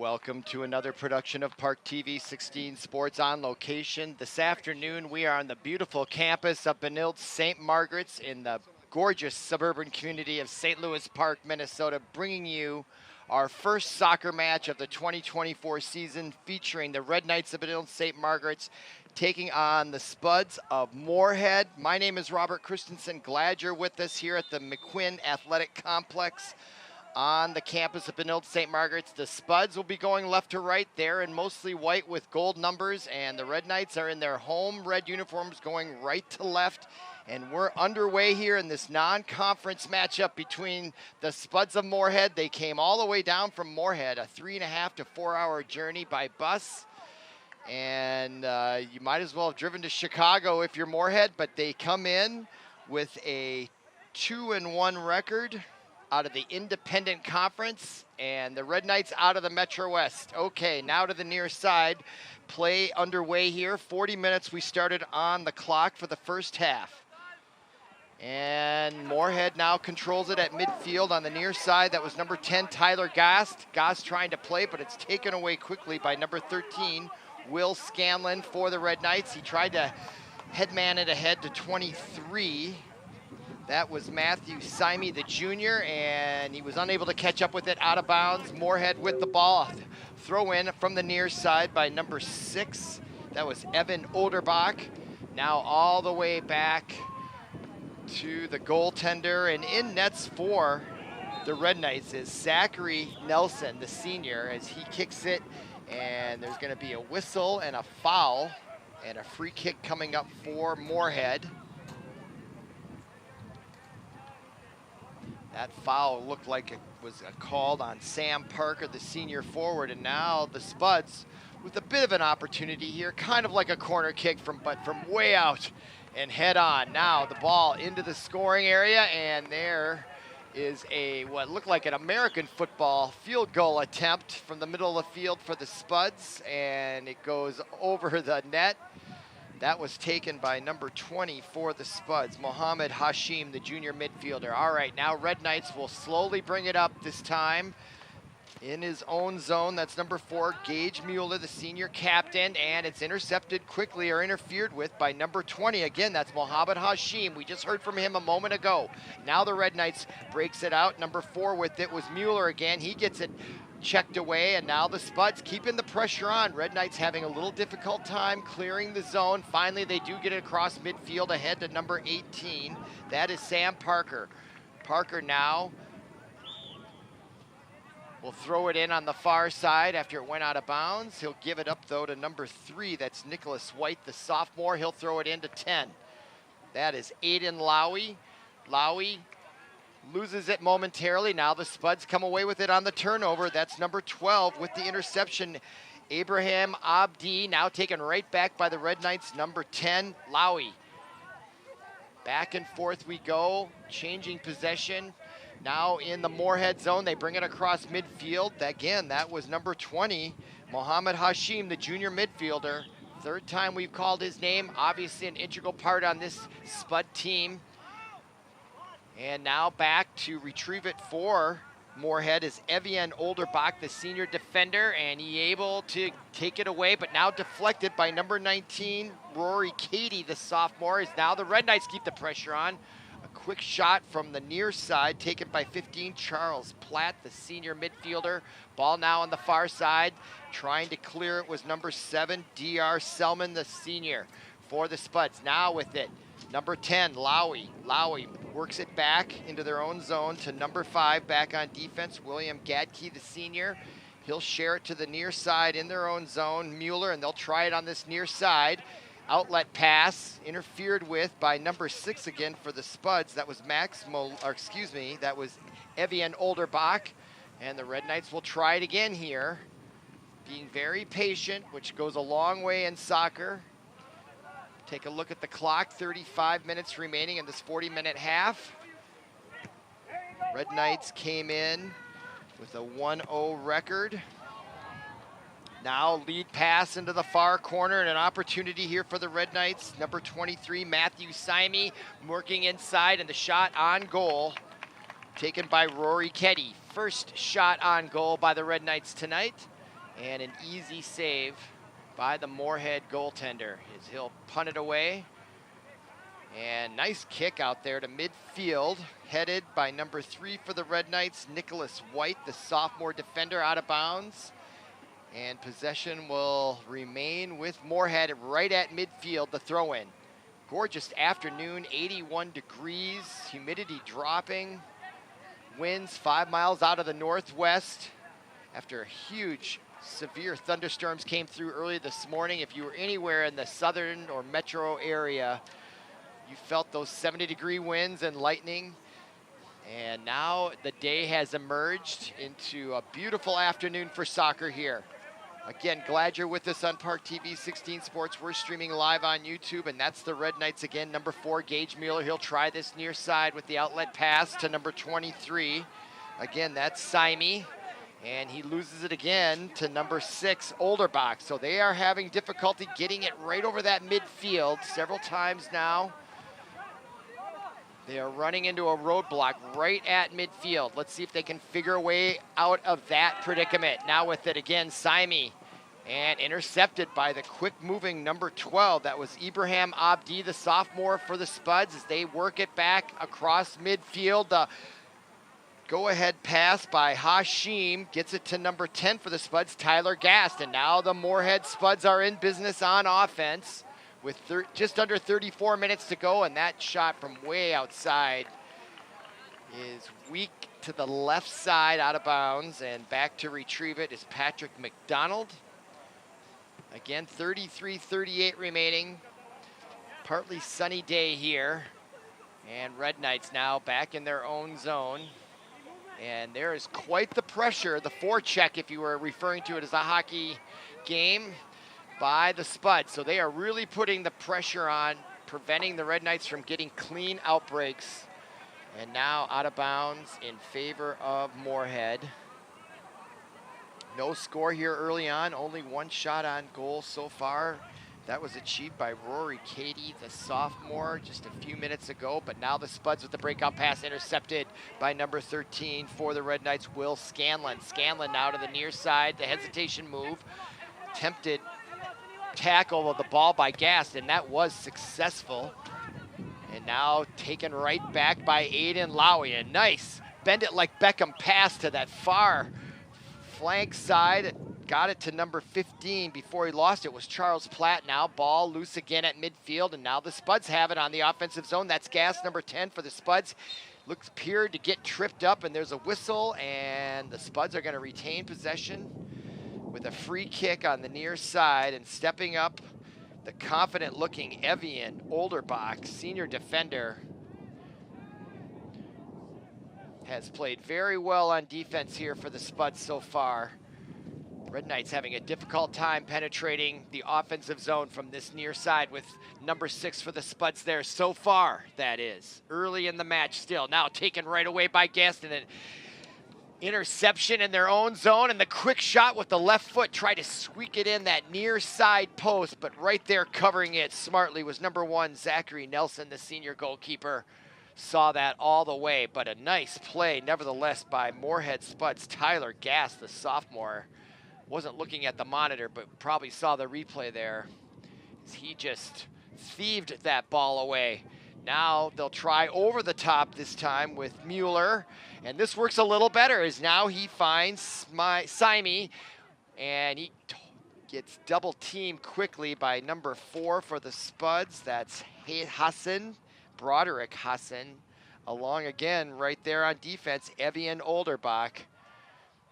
Welcome to another production of ParkTV 16 Sports on Location. This afternoon, we are on the beautiful campus of Benilde-St. Margaret's in the gorgeous suburban community of St. Louis Park, Minnesota, bringing you our first soccer match of the 2024 season, featuring the Red Knights of Benilde-St. Margaret's taking on the Spuds of Moorhead. My name is Robert Christensen. Glad you're with us here at the McQuinn Athletic Complex on the campus of Benilde-St. Margaret's. The Spuds will be going left to right there in mostly white with gold numbers, and the Red Knights are in their home red uniforms going right to left. And we're underway here in this non-conference matchup between the Spuds of Moorhead. They came all the way down from Moorhead, a 3.5 to 4 hour journey by bus. And you might as well have driven to Chicago if you're Moorhead, but they come in with a 2-1 record out of the Independent Conference, and the Red Knights out of the Metro West. Okay, now to the near side. Play underway here. 40 minutes we started on the clock for the first half. And Moorhead now controls it at midfield on the near side. That was number 10, Tyler Gost. Gost trying to play, but it's taken away quickly by number 13, Will Scanlon for the Red Knights. He tried to headman it ahead to 23. That was Matthew Simey, the junior, and he was unable to catch up with it, out of bounds. Moorhead with the ball. Throw in from the near side by number 6. That was Evan Olderbach. Now all the way back to the goaltender, and in nets for the Red Knights is Zachary Nelson, the senior, as he kicks it, and there's going to be a whistle and a foul and a free kick coming up for Moorhead. That foul looked like it was called on Sam Parker, the senior forward, and now the Spuds with a bit of an opportunity here, kind of like a corner kick from way out and head on. Now the ball into the scoring area, and there is what looked like an American football field goal attempt from the middle of the field for the Spuds, and it goes over the net. That was taken by number 20 for the Spuds, Mohammed Hashim, the junior midfielder. All right, now Red Knights will slowly bring it up this time in his own zone. That's number 4, Gage Mueller, the senior captain, and it's intercepted quickly or interfered with by number 20. Again, that's Mohammed Hashim. We just heard from him a moment ago. Now the Red Knights breaks it out. Number 4 with it was Mueller again. He gets it checked away, and now the Spuds keeping the pressure on. Red Knights having a little difficult time clearing the zone. Finally, they do get it across midfield ahead to number 18. That is Sam Parker. Parker now will throw it in on the far side after it went out of bounds. He'll give it up, though, to number 3. That's Nicholas White, the sophomore. He'll throw it in to 10. That is Aiden Lowy. Lowy loses it momentarily. Now the Spuds come away with it on the turnover. That's number 12 with the interception, Abraham Abdi. Now taken right back by the Red Knights, number 10, Lowy. Back and forth we go, changing possession. Now in the Moorhead zone, they bring it across midfield. Again, that was number 20, Mohammed Hashim, the junior midfielder. Third time we've called his name, obviously an integral part on this Spud team. And now back to retrieve it for Moorhead is Evian Olderbach, the senior defender, and he able to take it away, but now deflected by number 19, Rory Cady, the sophomore, as now the Red Knights keep the pressure on. A quick shot from the near side, taken by 15, Charles Platt, the senior midfielder. Ball now on the far side, trying to clear it was number 7, D.R. Selman, the senior, for the Spuds. Now with it, number 10, Lowy. Lowy works it back into their own zone to number 5, back on defense, William Gadke, the senior. He'll share it to the near side in their own zone, Mueller, and they'll try it on this near side. Outlet pass interfered with by number 6 again for the Spuds. That was that was Evian Olderbach, and the Red Knights will try it again here, being very patient, which goes a long way in soccer. Take a look at the clock, 35 minutes remaining in this 40-minute half. Red Knights came in with a 1-0 record. Now lead pass into the far corner and an opportunity here for the Red Knights. Number 23, Matthew Simey, working inside, and the shot on goal taken by Rory Keddy. First shot on goal by the Red Knights tonight. And an easy save by the Moorhead goaltender. He'll punt it away. And nice kick out there to midfield, headed by number 3 for the Red Knights, Nicholas White, the sophomore defender, out of bounds. And possession will remain with Moorhead right at midfield, the throw-in. Gorgeous afternoon, 81 degrees, humidity dropping, winds 5 miles out of the northwest after a huge, severe thunderstorms came through early this morning. If you were anywhere in the southern or metro area, you felt those 70-degree winds and lightning. And now the day has emerged into a beautiful afternoon for soccer here. Again, glad you're with us on ParkTV 16 Sports. We're streaming live on YouTube, and that's the Red Knights again. Number 4, Gage Mueller. He'll try this near side with the outlet pass to number 23. Again, that's Sime, and he loses it again to number 6, Olderbach. So they are having difficulty getting it right over that midfield several times now. They are running into a roadblock right at midfield. Let's see if they can figure a way out of that predicament. Now with it again, Sime, and intercepted by the quick-moving number 12. That was Ibrahim Abdi, the sophomore for the Spuds, as they work it back across midfield. The go-ahead pass by Hashim gets it to number 10 for the Spuds, Tyler Gast. And now the Moorhead Spuds are in business on offense, with just under 34 minutes to go, and that shot from way outside is weak to the left side, out of bounds, and back to retrieve it is Patrick McDonald. Again, 33-38 remaining. Partly sunny day here, and Red Knights now back in their own zone. And there is quite the pressure, the forecheck, if you were referring to it as a hockey game, by the Spuds. So they are really putting the pressure on, preventing the Red Knights from getting clean outbreaks. And now out of bounds in favor of Moorhead. No score here early on, only one shot on goal so far. That was achieved by Rory Cady, the sophomore, just a few minutes ago. But now the Spuds with the breakout pass, intercepted by number 13 for the Red Knights, Will Scanlon. Scanlon now to the near side, the hesitation move. Tempted tackle of the ball by Gast, and that was successful. And now taken right back by Aiden Lowy. A nice bend it like Beckham pass to that far flank side. Got it to number 15 before he lost it was Charles Platt. Now ball loose again at midfield, and now the Spuds have it on the offensive zone. That's Gast, number 10 for the Spuds. Appeared to get tripped up, and there's a whistle, and the Spuds are going to retain possession with a free kick on the near side. And stepping up, the confident-looking Evian Olderbach, senior defender, has played very well on defense here for the Spuds so far. Red Knights having a difficult time penetrating the offensive zone from this near side with number 6 for the Spuds there so far, that is. Early in the match still. Now taken right away by Gaston. An interception in their own zone, and the quick shot with the left foot, tried to squeak it in that near side post, but right there covering it smartly was number 1, Zachary Nelson, the senior goalkeeper. Saw that all the way, but a nice play nevertheless by Moorhead Spuds. Tyler Gast, the sophomore, wasn't looking at the monitor, but probably saw the replay there. He just thieved that ball away. Now they'll try over the top this time with Mueller, and this works a little better as now he finds Sime, and he gets double teamed quickly by number 4 for the Spuds. That's Hassan, Broderick Hassan, along again right there on defense, Evian Olderbach,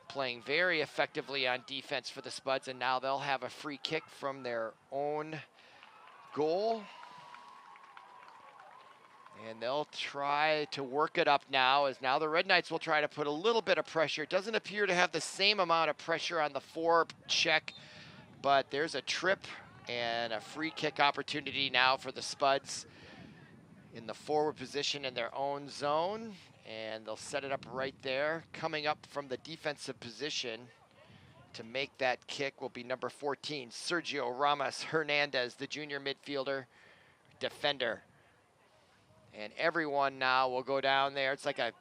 playing very effectively on defense for the Spuds, and now they'll have a free kick from their own goal. And they'll try to work it up now, as now the Red Knights will try to put a little bit of pressure. It doesn't appear to have the same amount of pressure on the forecheck, but there's a trip and a free kick opportunity now for the Spuds in the forward position in their own zone. And they'll set it up right there. Coming up from the defensive position to make that kick will be number 14, Sergio Ramos Hernandez, the junior midfielder, defender. And everyone now will go down there. It's like a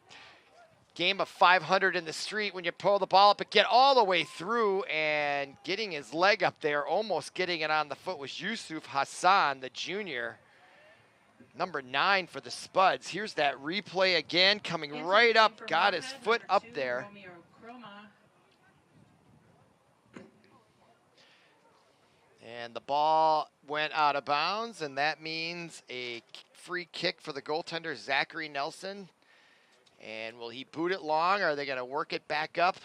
game of 500 in the street when you pull the ball up and get all the way through, and getting his leg up there, almost getting it on the foot, was Yusuf Hassan, the junior. Number 9 for the Spuds. Here's that replay again, coming right up, got his foot up there. And the ball went out of bounds, and that means a free kick for the goaltender, Zachary Nelson. And will he boot it long, or are they going to work it back up?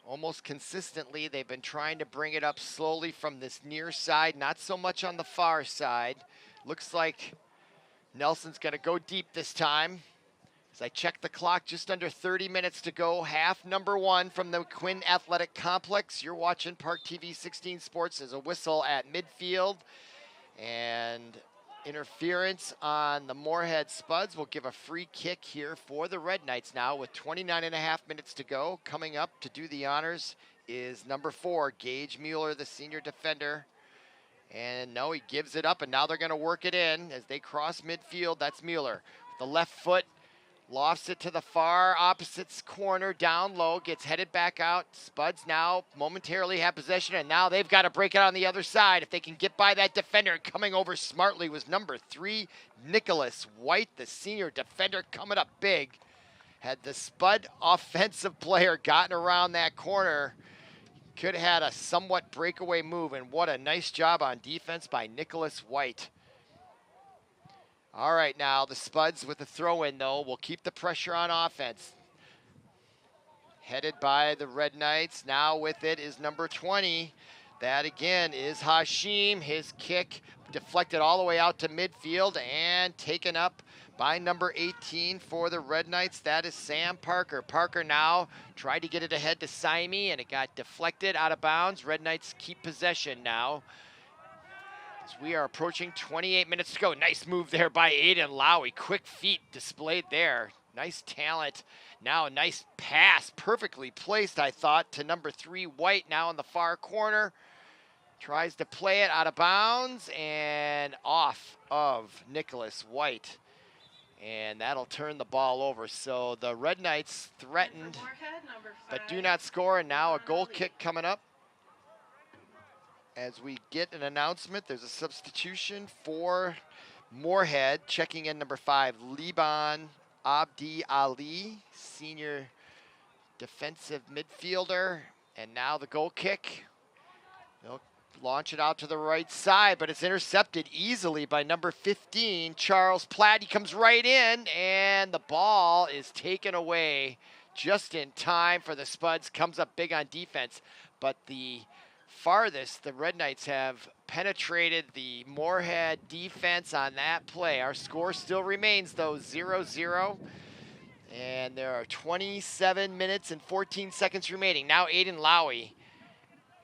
Almost consistently, they've been trying to bring it up slowly from this near side, not so much on the far side. Looks like Nelson's going to go deep this time. As I check the clock, just under 30 minutes to go. Half number 1 from the Quinn Athletic Complex. You're watching ParkTV 16 Sports. As a whistle at midfield. And interference on the Moorhead Spuds will give a free kick here for the Red Knights now with 29.5 minutes to go. Coming up to do the honors is number 4, Gage Mueller, the senior defender. And no, he gives it up, and now they're going to work it in as they cross midfield. That's Mueller. The left foot lofts it to the far opposite corner, down low, gets headed back out. Spuds now momentarily have possession, and now they've got to break it on the other side. If they can get by that defender, coming over smartly was number 3, Nicholas White, the senior defender, coming up big. Had the Spud offensive player gotten around that corner, could have had a somewhat breakaway move, and what a nice job on defense by Nicholas White. All right, now the Spuds with the throw-in, though, will keep the pressure on offense. Headed by the Red Knights. Now with it is number 20. That, again, is Hashim. His kick deflected all the way out to midfield and taken up by number 18 for the Red Knights. That is Sam Parker. Parker now tried to get it ahead to Saimi, and it got deflected out of bounds. Red Knights keep possession now. As we are approaching 28 minutes to go. Nice move there by Aiden Lowry. Quick feet displayed there. Nice talent. Now a nice pass, perfectly placed, I thought, to number 3, White, now in the far corner. Tries to play it out of bounds and off of Nicholas White. And that'll turn the ball over. So the Red Knights threatened, but do not score. And now a goal kick coming up. As we get an announcement, there's a substitution for Moorhead. Checking in number 5, Liban Abdi Ali, senior defensive midfielder. And now the goal kick. They'll launch it out to the right side, but it's intercepted easily by number 15, Charles Platt. He comes right in, and the ball is taken away just in time for the Spuds. Comes up big on defense, but the farthest the Red Knights have penetrated the Moorhead defense on that play. Our score still remains, though, 0-0. And there are 27 minutes and 14 seconds remaining. Now Aiden Lowry.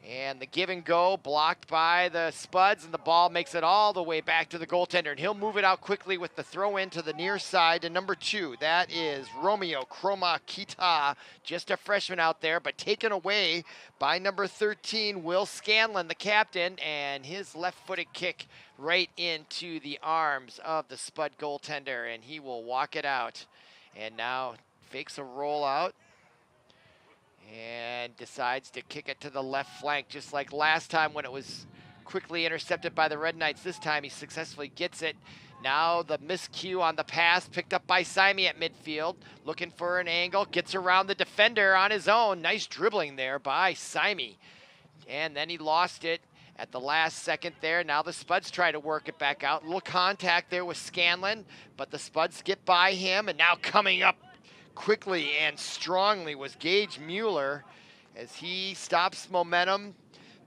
And the give and go blocked by the Spuds, and the ball makes it all the way back to the goaltender. And he'll move it out quickly with the throw in to the near side to number 2. That is Romeo Chroma Kita, just a freshman out there, but taken away by number 13, Will Scanlon, the captain, and his left-footed kick right into the arms of the Spud goaltender, and he will walk it out. And now fakes a rollout and decides to kick it to the left flank, just like last time when it was quickly intercepted by the Red Knights. This time he successfully gets it. Now the miscue on the pass picked up by Saimi at midfield, looking for an angle, gets around the defender on his own. Nice dribbling there by Saimi. And then he lost it at the last second there. Now the Spuds try to work it back out. A little contact there with Scanlon, but the Spuds get by him, and now coming up quickly and strongly was Gage Mueller as he stops momentum,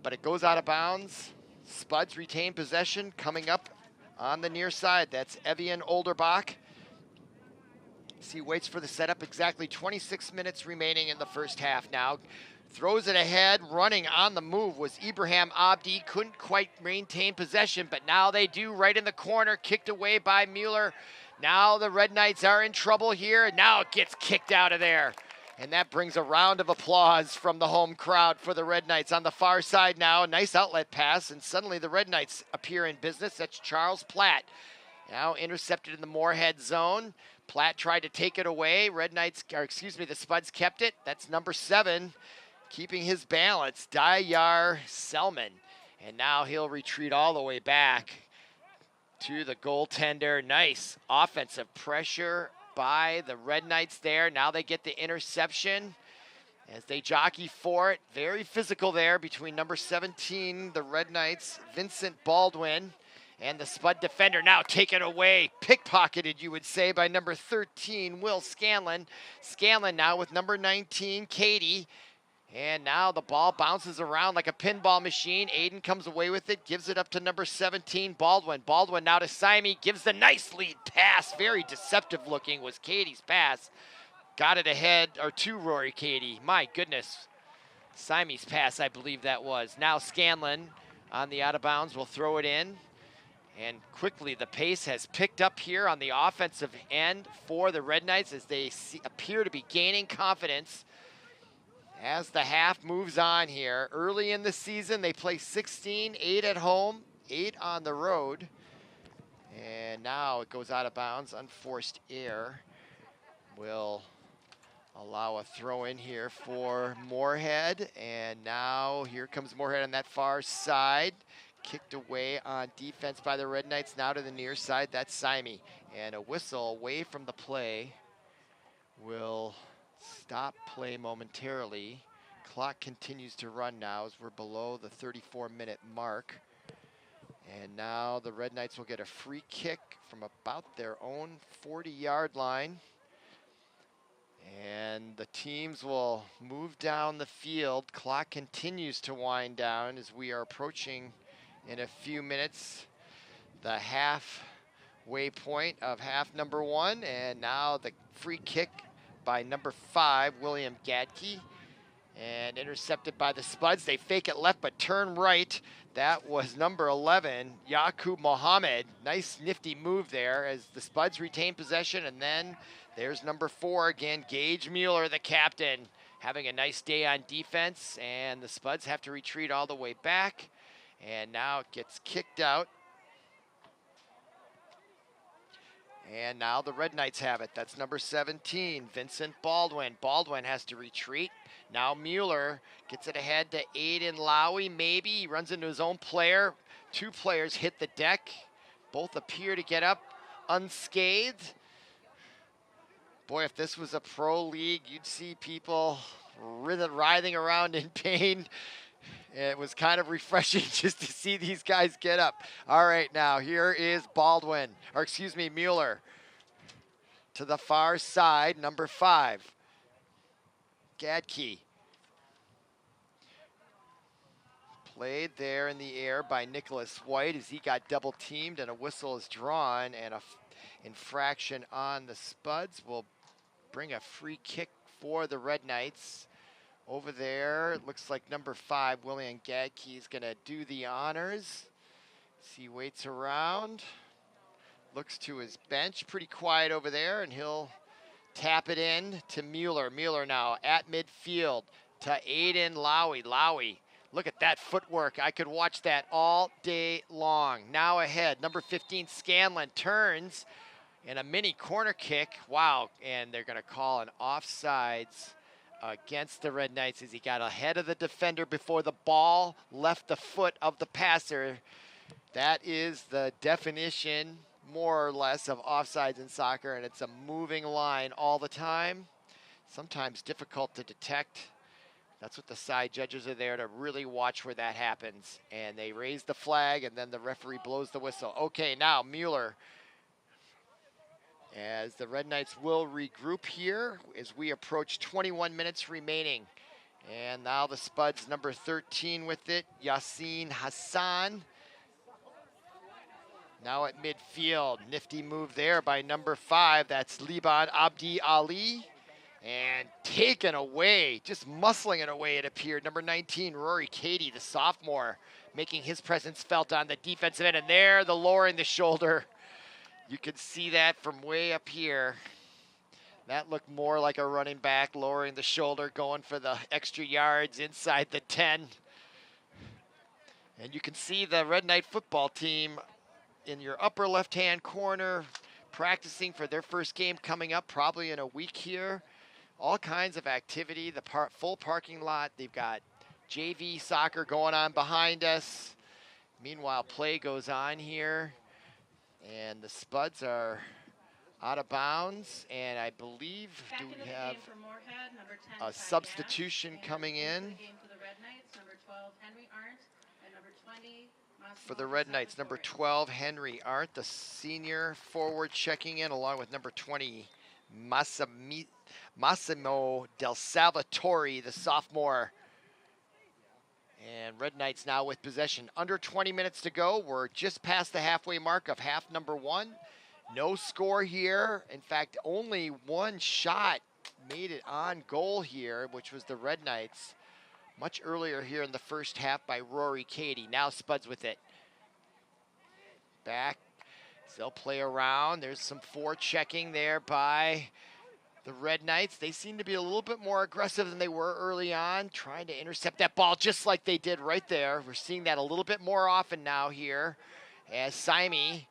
but it goes out of bounds. Spuds retain possession. Coming up on the near side, that's Evian Olderbach. He waits for the setup. Exactly 26 minutes remaining in the first half now. Throws it ahead, running on the move was Ibrahim Abdi. Couldn't quite maintain possession, but now they do, right in the corner, kicked away by Mueller. Now the Red Knights are in trouble here. Now it gets kicked out of there. And that brings a round of applause from the home crowd for the Red Knights. On the far side now, a nice outlet pass, and suddenly the Red Knights appear in business. That's Charles Platt. Now intercepted in the Moorhead zone. Platt tried to take it away. The Spuds kept it. That's number 7, keeping his balance, Dayar Selman. And now he'll retreat all the way back to the goaltender. Nice offensive pressure by the Red Knights there. Now they get the interception as they jockey for it. Very physical there between number 17, the Red Knights, Vincent Baldwin, and the Spud defender. Now taken away, pickpocketed, you would say, by number 13, Will Scanlon. Scanlon now with number 19, Katie. And now the ball bounces around like a pinball machine. Aiden comes away with it, gives it up to number 17, Baldwin. Baldwin now to Sime, gives the nice lead pass. Very deceptive looking was Katie's pass. Got it ahead, or to Rory Katie. My goodness. Sime's pass, I believe that was. Now Scanlon on the out of bounds will throw it in. And quickly the pace has picked up here on the offensive end for the Red Knights as they appear to be gaining confidence as the half moves on here. Early in the season, they play 16, 8 at home, 8 on the road. And now it goes out of bounds. Unforced error will allow a throw in here for Moorhead. And now here comes Moorhead on that far side. Kicked away on defense by the Red Knights. Now to the near side, that's Sime. And a whistle away from the play will stop play momentarily. Clock continues to run now as we're below the 34-minute mark. And now the Red Knights will get a free kick from about their own 40-yard line. And the teams will move down the field. Clock continues to wind down as we are approaching in a few minutes the halfway point of half number 1. And now the free kick by number 5, William Gadke, and intercepted by the Spuds. They fake it left but turn right. That was number 11, Yaqub Mohammed. Nice nifty move there as the Spuds retain possession, and then there's number 4 again, Gage Mueller, the captain, having a nice day on defense, and the Spuds have to retreat all the way back, and now it gets kicked out. And now the Red Knights have it. That's number 17, Vincent Baldwin. Baldwin has to retreat. Now Mueller gets it ahead to Aiden Lowy, maybe. He runs into his own player. 2 players hit the deck. Both appear to get up unscathed. Boy, if this was a pro league, you'd see people writhing around in pain. It was kind of refreshing just to see these guys get up. All right, now here is Mueller to the far side, number 5, Gadke. Played there in the air by Nicholas White as he got double teamed, and a whistle is drawn, and a infraction on the Spuds will bring a free kick for the Red Knights. Over there, it looks like number 5, William Gadke, is going to do the honors. He waits around, looks to his bench, pretty quiet over there, and he'll tap it in to Mueller. Mueller now at midfield to Aiden Lowy. Lowy, look at that footwork. I could watch that all day long. Now ahead, number 15, Scanlon turns in a mini corner kick. Wow, and they're going to call an offsides against the Red Knights as he got ahead of the defender before the ball left the foot of the passer. That is the definition, more or less, of offsides in soccer, and it's a moving line all the time. Sometimes difficult to detect. That's what the side judges are there to really watch where that happens. And they raise the flag, and then the referee blows the whistle. Okay, now Mueller, as the Red Knights will regroup here as we approach 21 minutes remaining. And now the Spuds, number 13 with it, Yassine Hassan. Now at midfield, nifty move there by number 5, that's Liban Abdi Ali. And taken away, just muscling it away, it appeared. Number 19, Rory Katie, the sophomore, making his presence felt on the defensive end. And there, the lowering the shoulder. You can see that from way up here. That looked more like a running back, lowering the shoulder, going for the extra yards inside the 10. And you can see the Red Knight football team in your upper left-hand corner, practicing for their first game coming up probably in a week here. All kinds of activity, the full parking lot. They've got JV soccer going on behind us. Meanwhile, play goes on here, and the Spuds are out of bounds, and I believe do we have a substitution coming in for the Red Knights. Number 12, Henry Arndt, the senior forward, checking in along with number 20, Massimo Del Salvatore, the sophomore. And Red Knights now with possession. Under 20 minutes to go. We're just past the halfway mark of half number 1. No score here. In fact, only one shot made it on goal here, which was the Red Knights much earlier here in the first half by Rory Cady. Now Spuds with it. Back. They'll play around. There's some forechecking there by the Red Knights. They seem to be a little bit more aggressive than they were early on, trying to intercept that ball just like they did right there. We're seeing that a little bit more often now here as Simi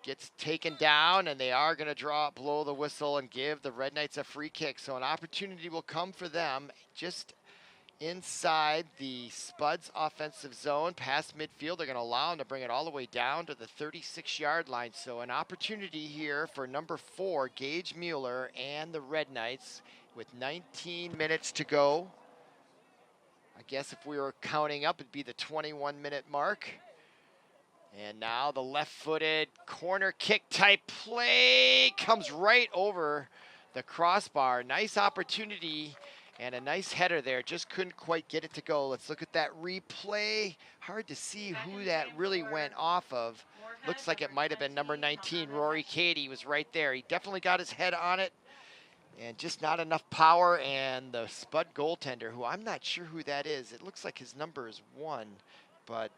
gets taken down, and they are going to blow the whistle and give the Red Knights a free kick. So an opportunity will come for them just inside the Spuds offensive zone, past midfield. They're going to allow them to bring it all the way down to the 36-yard line. So an opportunity here for number 4, Gage Mueller, and the Red Knights with 19 minutes to go. I guess if we were counting up, it'd be the 21-minute mark. And now the left-footed corner kick type play comes right over the crossbar. Nice opportunity and a nice header there. Just couldn't quite get it to go. Let's look at that replay. Hard to see who that really went off of. Looks like it might have been number 19, Rory Cady was right there. He definitely got his head on it and just not enough power. And the Spud goaltender, who I'm not sure who that is. It looks like his number is 1, but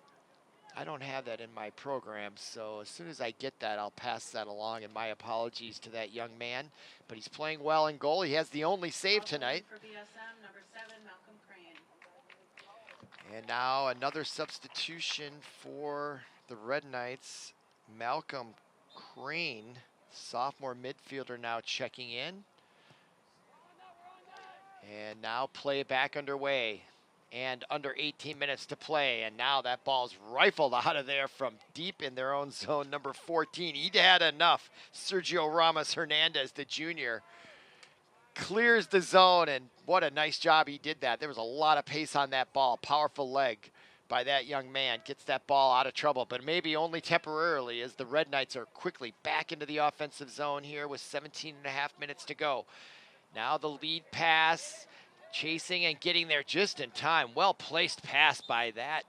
I don't have that in my program, so as soon as I get that, I'll pass that along, and my apologies to that young man. But he's playing well in goal. He has the only save tonight. For BSM, number 7, Malcolm Crane. And now another substitution for the Red Knights. Malcolm Crane, sophomore midfielder, now checking in. And now play back underway. And under 18 minutes to play, and now that ball's rifled out of there from deep in their own zone. Number 14, he'd had enough. Sergio Ramos Hernandez, the junior, clears the zone, and what a nice job he did that. There was a lot of pace on that ball. Powerful leg by that young man. Gets that ball out of trouble, but maybe only temporarily, as the Red Knights are quickly back into the offensive zone here with 17 and a half minutes to go. Now the lead pass. Chasing and getting there just in time. Well-placed pass by that.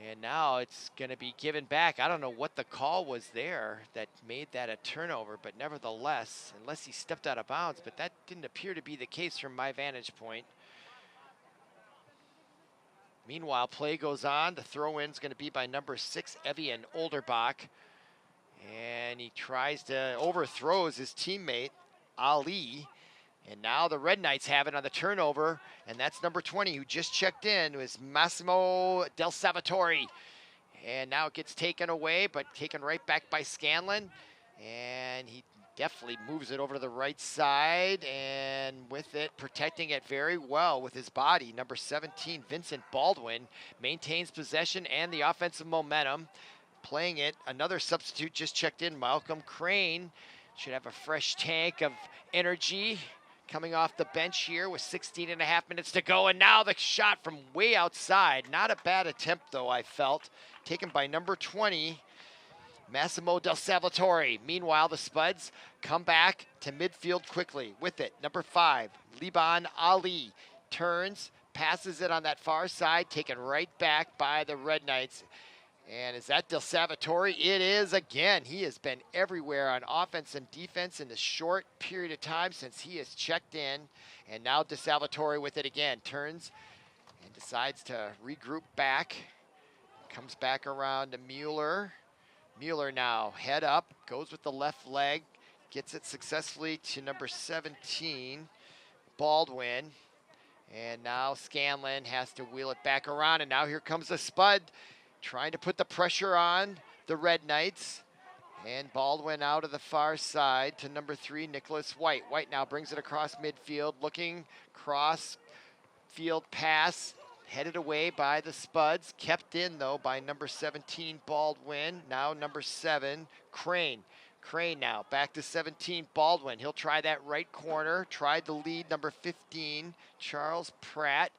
And now it's going to be given back. I don't know what the call was there that made that a turnover, but nevertheless, unless he stepped out of bounds, but that didn't appear to be the case from my vantage point. Meanwhile, play goes on. The throw-in's going to be by number 6, Evian Olderbach. And he tries to overthrows his teammate, Ali. And now the Red Knights have it on the turnover, and that's number 20 who just checked in. It was Massimo Del Salvatore. And now it gets taken away, but taken right back by Scanlon. And he definitely moves it over to the right side, and with it, protecting it very well with his body. Number 17, Vincent Baldwin, maintains possession and the offensive momentum. Playing it, another substitute just checked in, Malcolm Crane. Should have a fresh tank of energy. Coming off the bench here with 16 and a half minutes to go. And now the shot from way outside. Not a bad attempt, though, I felt. Taken by number 20, Massimo Del Salvatore. Meanwhile, the Spuds come back to midfield quickly. With it, number 5, Liban Ali. Turns, passes it on that far side. Taken right back by the Red Knights. And is that Del Salvatore? It is again. He has been everywhere on offense and defense in the short period of time since he has checked in. And now Del Salvatore with it again. Turns and decides to regroup back. Comes back around to Mueller. Mueller now head up, goes with the left leg. Gets it successfully to number 17, Baldwin. And now Scanlon has to wheel it back around. And now here comes the Spud. Trying to put the pressure on the Red Knights. And Baldwin out of the far side to number 3, Nicholas White. White now brings it across midfield, looking cross field pass, headed away by the Spuds. Kept in, though, by number 17, Baldwin. Now number 7, Crane. Crane now back to 17, Baldwin. He'll try that right corner. Tried to lead number 15, Charles Pratt.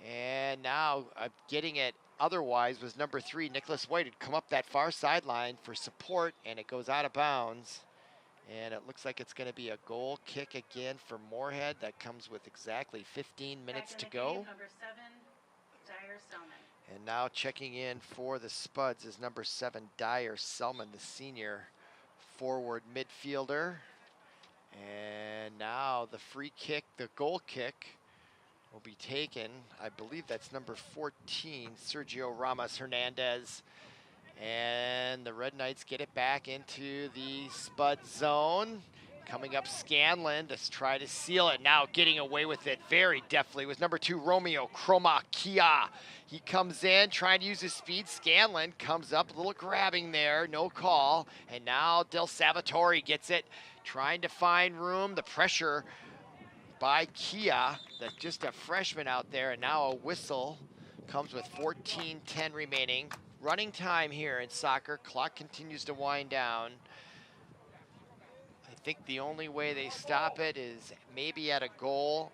And now getting it otherwise was number 3, Nicholas White, had come up that far sideline for support, and it goes out of bounds. And it looks like it's going to be a goal kick again for Moorhead. That comes with exactly 15 minutes to go. Number 7, Dyer Selman. And now checking in for the Spuds is number 7, Dyer Selman, the senior forward midfielder. And now the free kick, the goal kick, will be taken. I believe that's number 14, Sergio Ramos Hernandez. And the Red Knights get it back into the Spud zone. Coming up Scanlon to try to seal it. Now getting away with it very deftly was number 2, Romeo Chroma Kia. He comes in trying to use his speed. Scanlon comes up, a little grabbing there, no call. And now Del Salvatore gets it, trying to find room. The pressure by Kia, that's just a freshman out there, and now a whistle comes with 14:10 remaining. Running time here in soccer. Clock continues to wind down. I think the only way they stop it is maybe at a goal,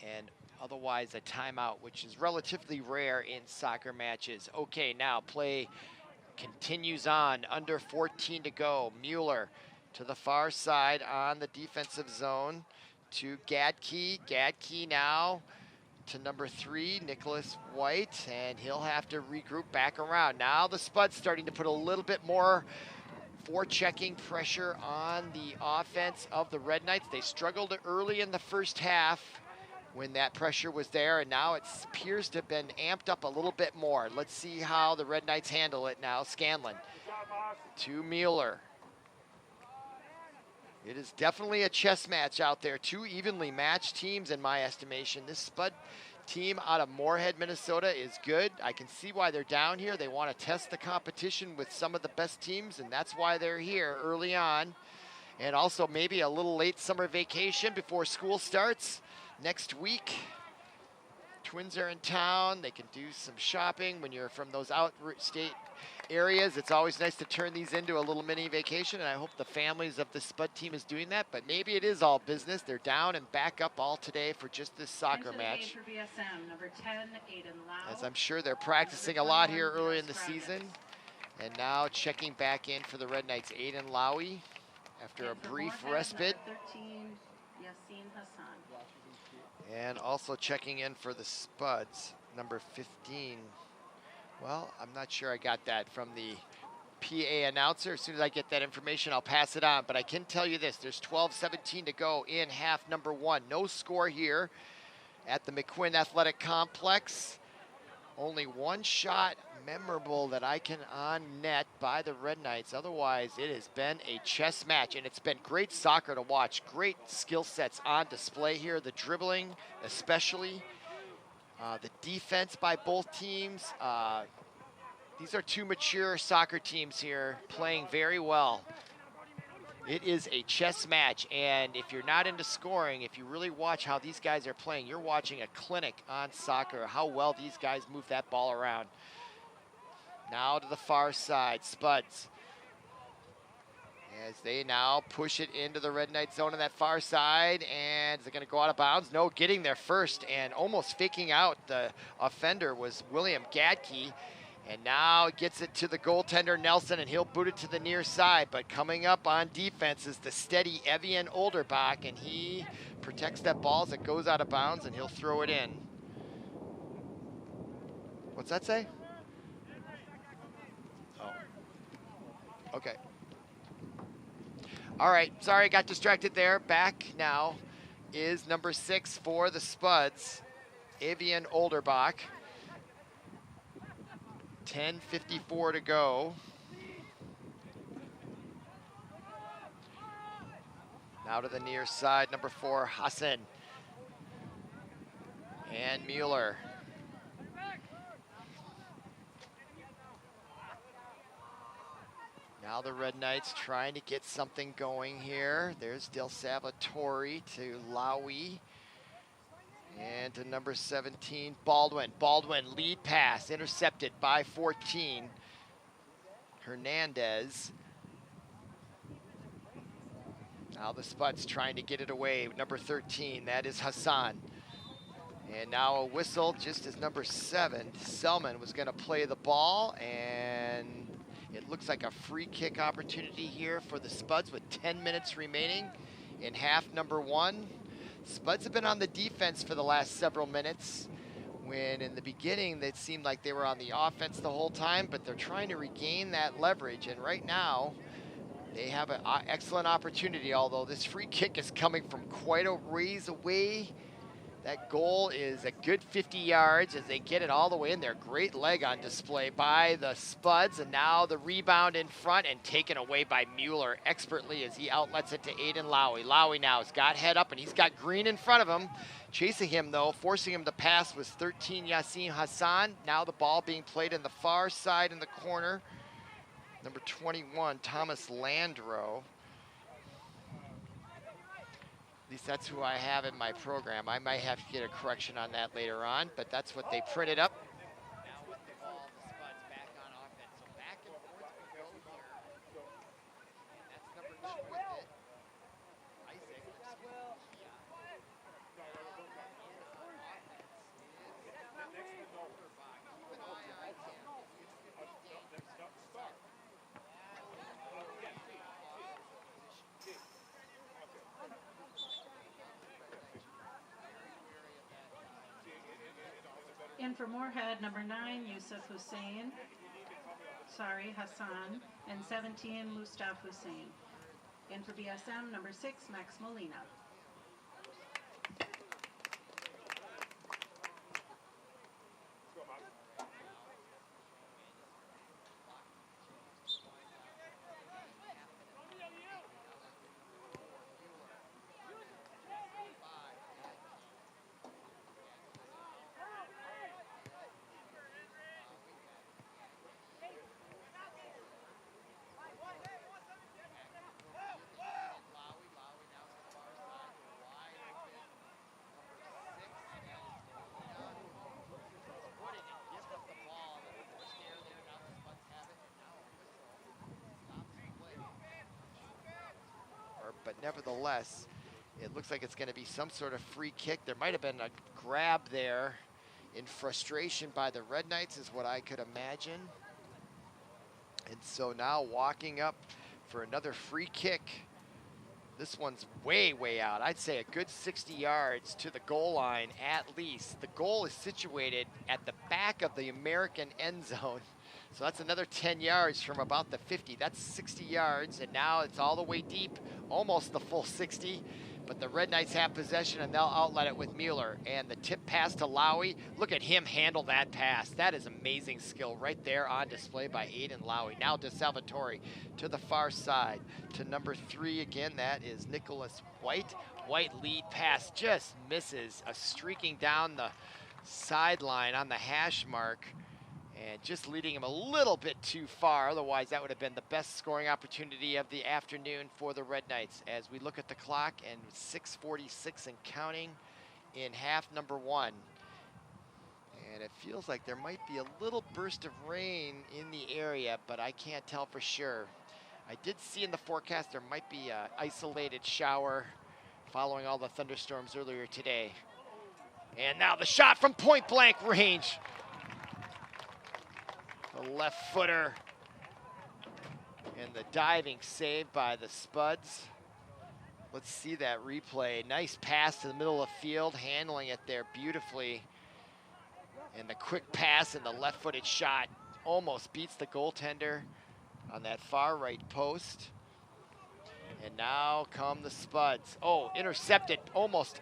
and otherwise a timeout, which is relatively rare in soccer matches. Okay, now play continues on. Under 14 to go. Mueller to the far side on the defensive zone to Gadke. Gadke now to number 3, Nicholas White, and he'll have to regroup back around. Now the Spuds starting to put a little bit more forechecking pressure on the offense of the Red Knights. They struggled early in the first half when that pressure was there, and now it appears to have been amped up a little bit more. Let's see how the Red Knights handle it now. Scanlon to Mueller. It is definitely a chess match out there. 2 evenly matched teams in my estimation. This Spud team out of Moorhead, Minnesota is good. I can see why they're down here. They want to test the competition with some of the best teams, and that's why they're here early on. And also maybe a little late summer vacation before school starts next week. Twins are in town. They can do some shopping. When you're from those out-state areas, it's always nice to turn these into a little mini vacation, and I hope the families of the Spud team is doing that, but maybe it is all business. They're down and back up all today for just this soccer match. For BSM, number 10, Aiden Lau. As I'm sure they're practicing a lot here early in the season. And now checking back in for the Red Knights, Aiden Lowy, after a brief respite. Number 13, Yassine Hassan. And also checking in for the Spuds, number 15. Well, I'm not sure I got that from the PA announcer. As soon as I get that information, I'll pass it on. But I can tell you this, there's 12:17 to go in half number 1. No score here at the McQuinn Athletic Complex. Only one shot memorable that I can on net by the Red Knights. Otherwise, it has been a chess match, and it's been great soccer to watch. Great skill sets on display here. The dribbling, especially. The defense by both teams. These are 2 mature soccer teams here playing very well. It is a chess match, and if you're not into scoring, if you really watch how these guys are playing, you're watching a clinic on soccer, how well these guys move that ball around. Now to the far side, Spuds. As they now push it into the Red Knight zone on that far side, and is it going to go out of bounds? No, getting there first and almost faking out the offender was William Gadke. And now gets it to the goaltender, Nelson, and he'll boot it to the near side. But coming up on defense is the steady Evian Olderbach, and he protects that ball as it goes out of bounds, and he'll throw it in. What's that say? Oh. Okay. All right, sorry, got distracted there. Back now is number 6 for the Spuds, Evian Olderbach. 10:54 to go. Now to the near side, number 4, Hassan. And Mueller. Now the Red Knights trying to get something going here. There's Del Salvatore to Lowy. And to number 17, Baldwin. Baldwin, lead pass, intercepted by 14. Hernandez. Now the Spuds trying to get it away. Number 13, that is Hassan. And now a whistle just as number 7, Selman, was going to play the ball. And it looks like a free kick opportunity here for the Spuds with 10 minutes remaining in half number 1. Spuds have been on the defense for the last several minutes, when in the beginning it seemed like they were on the offense the whole time, but they're trying to regain that leverage. And right now, they have an excellent opportunity, although this free kick is coming from quite a ways away. That goal is a good 50 yards as they get it all the way in there. Great leg on display by the Spuds, and now the rebound in front and taken away by Mueller expertly as he outlets it to Aiden Lowy. Lowy now has got head up, and he's got Green in front of him. Chasing him, though, forcing him to pass was 13, Yassin Hassan. Now the ball being played in the far side in the corner. Number 21, Thomas Landro. At least that's who I have in my program. I might have to get a correction on that later on, but that's what they printed up. Now with the ball, the Spuds back on offense. So back and forth we go here. And that's number 2 with it. Isaac. In for Moorhead, number 9, Hassan, and 17, Mustaf Hussein. In for BSM, number 6, Max Molina. But nevertheless, it looks like it's going to be some sort of free kick. There might have been a grab there in frustration by the Red Knights is what I could imagine. And so now walking up for another free kick. This one's way, way out. I'd say a good 60 yards to the goal line at least. The goal is situated at the back of the American end zone. So that's another 10 yards from about the 50. That's 60 yards, and now it's all the way deep, almost the full 60. But the Red Knights have possession, and they'll outlet it with Mueller. And the tip pass to Lowy. Look at him handle that pass. That is amazing skill right there on display by Aiden Lowy. Now to Salvatore to the far side. To number 3 again, that is Nicholas White. White lead pass just misses, streaking down the sideline on the hash mark. And just leading him a little bit too far. Otherwise, that would have been the best scoring opportunity of the afternoon for the Red Knights. As we look at the clock, and 6:46 and counting in half number 1. And it feels like there might be a little burst of rain in the area, but I can't tell for sure. I did see in the forecast there might be an isolated shower following all the thunderstorms earlier today. And now the shot from point blank range. The left footer, and the diving save by the Spuds. Let's see that replay. Nice pass to the middle of the field, handling it there beautifully. And the quick pass and the left-footed shot almost beats the goaltender on that far right post. And now come the Spuds. Oh, intercepted, almost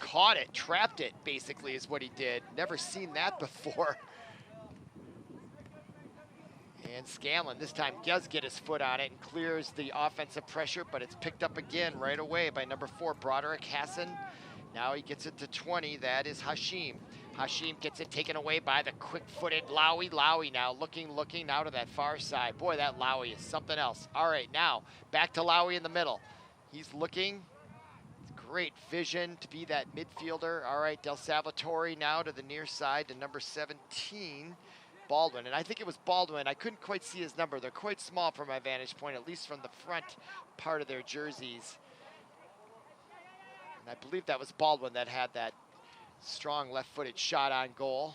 caught it, trapped it basically is what he did. Never seen that before. And Scanlon this time does get his foot on it and clears the offensive pressure, but it's picked up again right away by number 4, Broderick Hassan. Now he gets it to 20, that is Hashim. Hashim gets it taken away by the quick-footed Lowy. Lowy now looking now to that far side. Boy, that Lowy is something else. All right, now back to Lowy in the middle. He's looking. Great vision to be that midfielder. All right, Del Salvatore now to the near side to number 17, Baldwin. And I think it was Baldwin. I couldn't quite see his number. They're quite small from my vantage point, at least from the front part of their jerseys. And I believe that was Baldwin that had that strong left-footed shot on goal.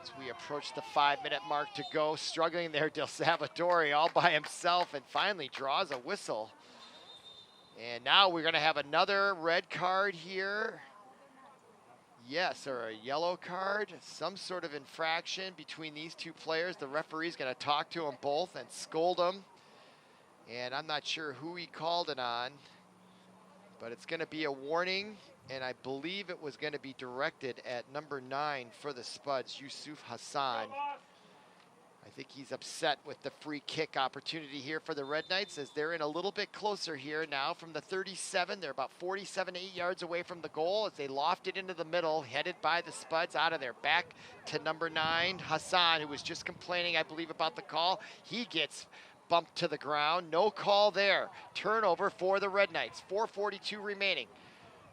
As we approach the 5-minute mark to go, struggling there, Del Salvatore all by himself, and finally draws a whistle. And now we're gonna have another red card here. Yes, or a yellow card, some sort of infraction between these two players. The referee's gonna talk to them both and scold them. And I'm not sure who he called it on, but it's gonna be a warning, and I believe it was gonna be directed at number 9 for the Spuds, Yusuf Hassan. I think he's upset with the free kick opportunity here for the Red Knights, as they're in a little bit closer here now from the 37. They're about 47, 8 yards away from the goal as they loft it into the middle, headed by the Spuds out of there. Back to number 9, Hassan, who was just complaining, I believe, about the call. He gets bumped to the ground. No call there. Turnover for the Red Knights. 4:42 remaining.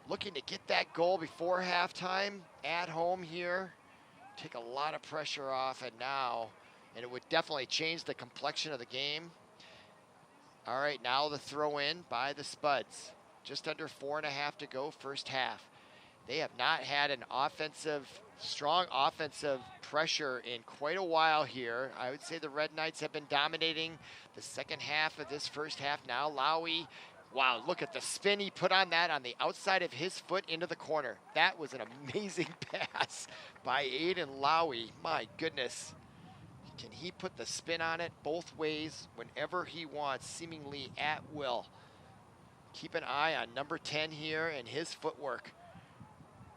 Looking to get that goal before halftime at home here. Take a lot of pressure off, and now, and it would definitely change the complexion of the game. All right, now the throw in by the Spuds. Just under 4.5 to go, first half. They have not had an strong offensive pressure in quite a while here. I would say the Red Knights have been dominating the second half of this first half. Now Lowy, wow, look at the spin he put on that on the outside of his foot into the corner. That was an amazing pass by Aiden Lowy. My goodness. Can he put the spin on it both ways whenever he wants, seemingly at will? Keep an eye on number 10 here and his footwork.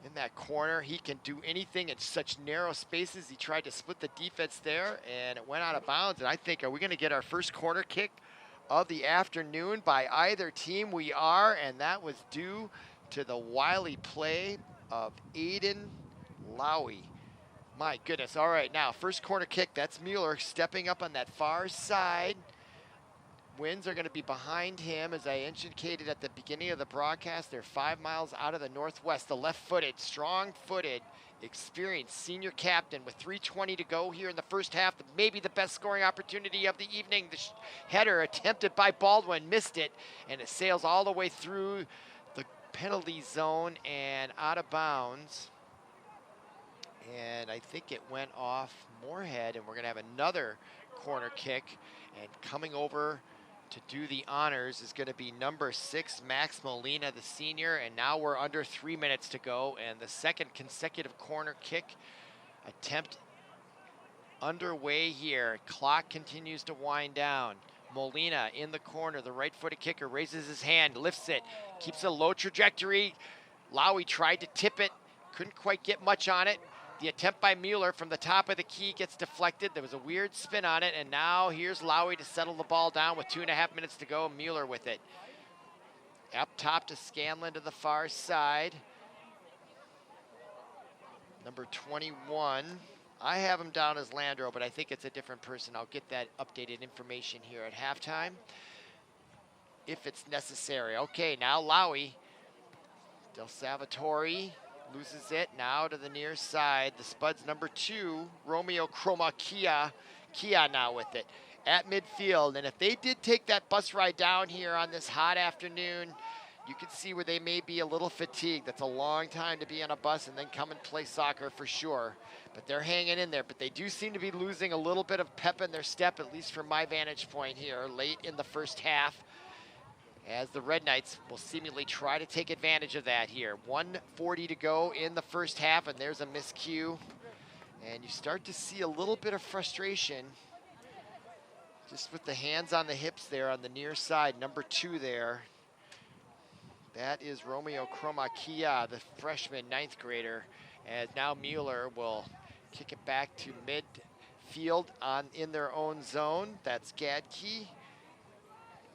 In that corner, he can do anything in such narrow spaces. He tried to split the defense there, and it went out of bounds. And I think, are we going to get our first corner kick of the afternoon by either team? We are, and that was due to the wily play of Aiden Lowy. My goodness. All right, now first corner kick. That's Mueller stepping up on that far side. Winds are going to be behind him, as I indicated at the beginning of the broadcast. They're 5 miles out of the northwest. The left-footed, strong-footed, experienced senior captain with 3:20 to go here in the first half. Maybe the best scoring opportunity of the evening. The header attempted by Baldwin, missed it, and it sails all the way through the penalty zone and out of bounds. And I think it went off Moorhead, and we're going to have another corner kick. And coming over to do the honors is going to be number 6, Max Molina, the senior. And now we're under 3 minutes to go, and the second consecutive corner kick attempt underway here. Clock continues to wind down. Molina in the corner, the right-footed kicker raises his hand, lifts it, keeps a low trajectory. Lowy tried to tip it, couldn't quite get much on it. The attempt by Mueller from the top of the key gets deflected. There was a weird spin on it, and now here's Lowy to settle the ball down with 2.5 minutes to go. Mueller with it. Up top to Scanlon to the far side. Number 21. I have him down as Landreau, but I think it's a different person. I'll get that updated information here at halftime if it's necessary. Okay, now Lowy. Del Salvatore loses it now to the near side. The Spuds number 2, Romeo Chroma Kia now with it at midfield. And if they did take that bus ride down here on this hot afternoon, you can see where they may be a little fatigued. That's a long time to be on a bus and then come and play soccer for sure. But they're hanging in there. But they do seem to be losing a little bit of pep in their step, at least from my vantage point here, late in the first half, as the Red Knights will seemingly try to take advantage of that here. 1:40 to go in the first half, and there's a miscue. And you start to see a little bit of frustration just with the hands on the hips there on the near side. Number 2 there. That is Romeo Chroma Kia, the freshman 9th grader, as now Mueller will kick it back to midfield in their own zone. That's Gadke.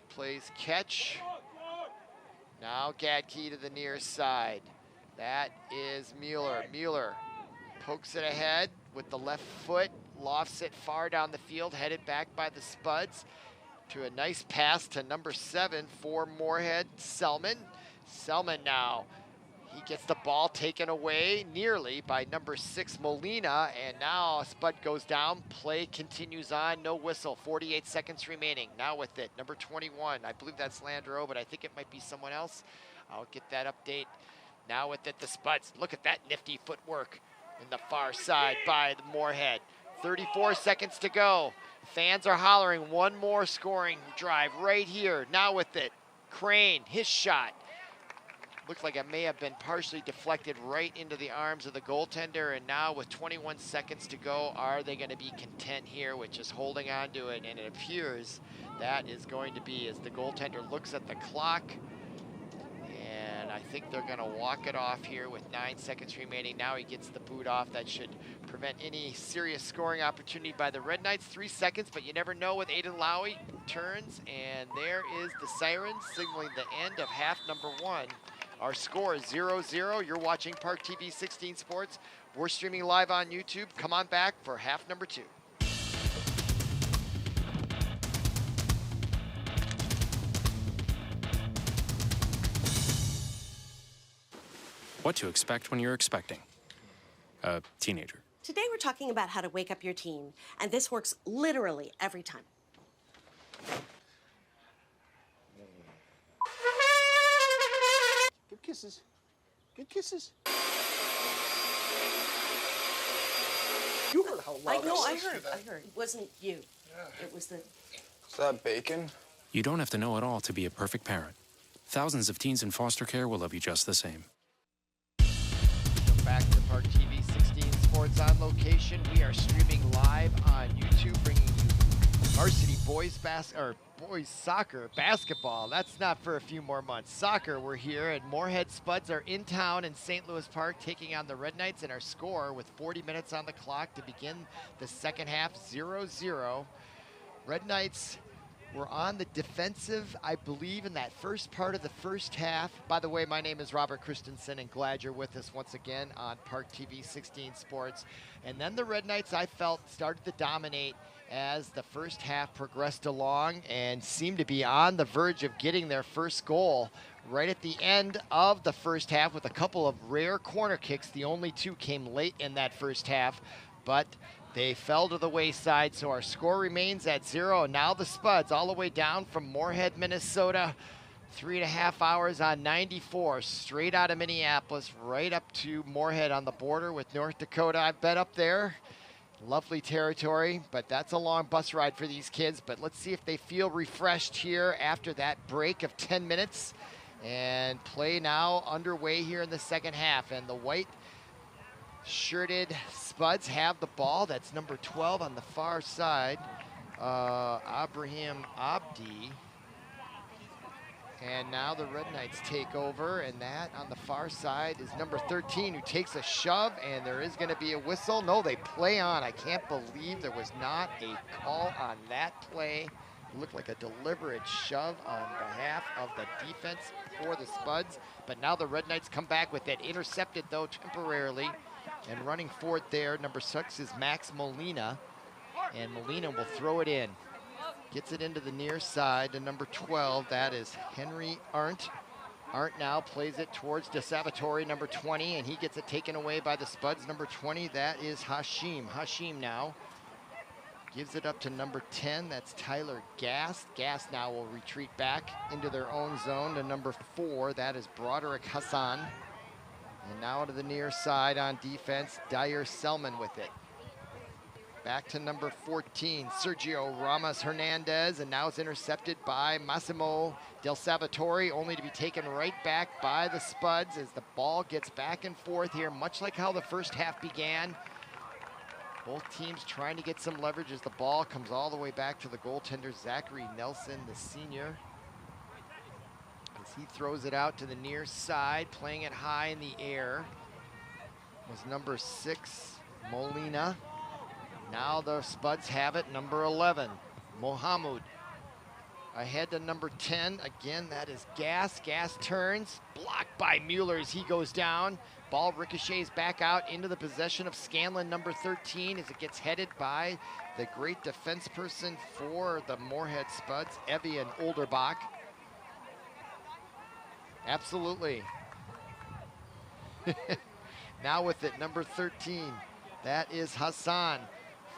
Plays catch. Now Gadke to the near side. That is Mueller. Mueller pokes it ahead with the left foot, lofts it far down the field, headed back by the Spuds to a nice pass to number 7 for Moorhead, Selman. Selman now, he gets the ball taken away nearly by number 6 Molina, and now Spud goes down. Play continues on, no whistle, 48 seconds remaining. Now with it, number 21, I believe that's Landreau, but I think it might be someone else. I'll get that update. Now with it, the Spuds. Look at that nifty footwork in the far side by the Moorhead. 34 seconds to go. Fans are hollering one more scoring drive right here. Now with it, Crane, his shot. Looked like it may have been partially deflected right into the arms of the goaltender, and now with 21 seconds to go, are they going to be content here with just holding on to it? And it appears that is going to be, as the goaltender looks at the clock, and I think they're going to walk it off here with 9 seconds remaining. Now he gets the boot off. That should prevent any serious scoring opportunity by the Red Knights. 3 seconds, but you never know with Aiden Lowry. Turns, and there is the siren signaling the end of half number 1. Our score is 0-0. You're watching ParkTV 16 Sports. We're streaming live on YouTube. Come on back for half number 2. What to expect when you're expecting a teenager. Today we're talking about how to wake up your teen, and this works literally every time. Good kisses. Good kisses. You heard how loud I heard. It wasn't you. Yeah. It was the... Is that bacon? You don't have to know it all to be a perfect parent. Thousands of teens in foster care will love you just the same. Welcome back to ParkTV 16 Sports on location. We are streaming live on YouTube, bringing you varsity boys soccer, basketball. That's not for a few more months. Soccer, we're here, and Moorhead Spuds are in town in St. Louis Park taking on the Red Knights, and our score with 40 minutes on the clock to begin the second half, 0-0. Red Knights were on the defensive, I believe, in that first part of the first half. By the way, my name is Robert Christensen, and glad you're with us once again on ParkTV 16 Sports. And then the Red Knights, I felt, started to dominate as the first half progressed along and seemed to be on the verge of getting their first goal right at the end of the first half with a couple of rare corner kicks. The only 2 came late in that first half, but they fell to the wayside, so our score remains at 0. Now the Spuds all the way down from Moorhead, Minnesota, 3.5 hours on 94, straight out of Minneapolis, right up to Moorhead on the border with North Dakota. I've been up there. Lovely territory, but that's a long bus ride for these kids. But let's see if they feel refreshed here after that break of 10 minutes. And play now underway here in the second half. And the white shirted Spuds have the ball. That's number 12 on the far side, Abraham Abdi. And now the Red Knights take over, and that on the far side is number 13, who takes a shove, and there is going to be a whistle. No, they play on. I can't believe there was not a call on that play. It looked like a deliberate shove on behalf of the defense for the Spuds. But now the Red Knights come back with it. Intercepted, though, temporarily. And running for it there, number 6 is Max Molina. And Molina will throw it in. Gets it into the near side to number 12. That is Henry Arndt. Arndt now plays it towards DeSalvatore, number 20, and he gets it taken away by the Spuds, number 20. That is Hashim. Hashim now gives it up to number 10. That's Tyler Gast. Gast now will retreat back into their own zone to number 4. That is Broderick Hassan. And now to the near side on defense, Dyer Selman with it. Back to number 14, Sergio Ramos Hernandez, and now it's intercepted by Massimo Del Salvatore, only to be taken right back by the Spuds as the ball gets back and forth here, much like how the first half began. Both teams trying to get some leverage as the ball comes all the way back to the goaltender, Zachary Nelson, the senior. As he throws it out to the near side, playing it high in the air, was number 6, Molina. Now the Spuds have it, number 11, Mohamud. Ahead to number 10. Again, that is Gas. Gas turns. Blocked by Mueller as he goes down. Ball ricochets back out into the possession of Scanlon, number 13, as it gets headed by the great defense person for the Moorhead Spuds, Evian Olderbach. Absolutely. Now with it, number 13. That is Hassan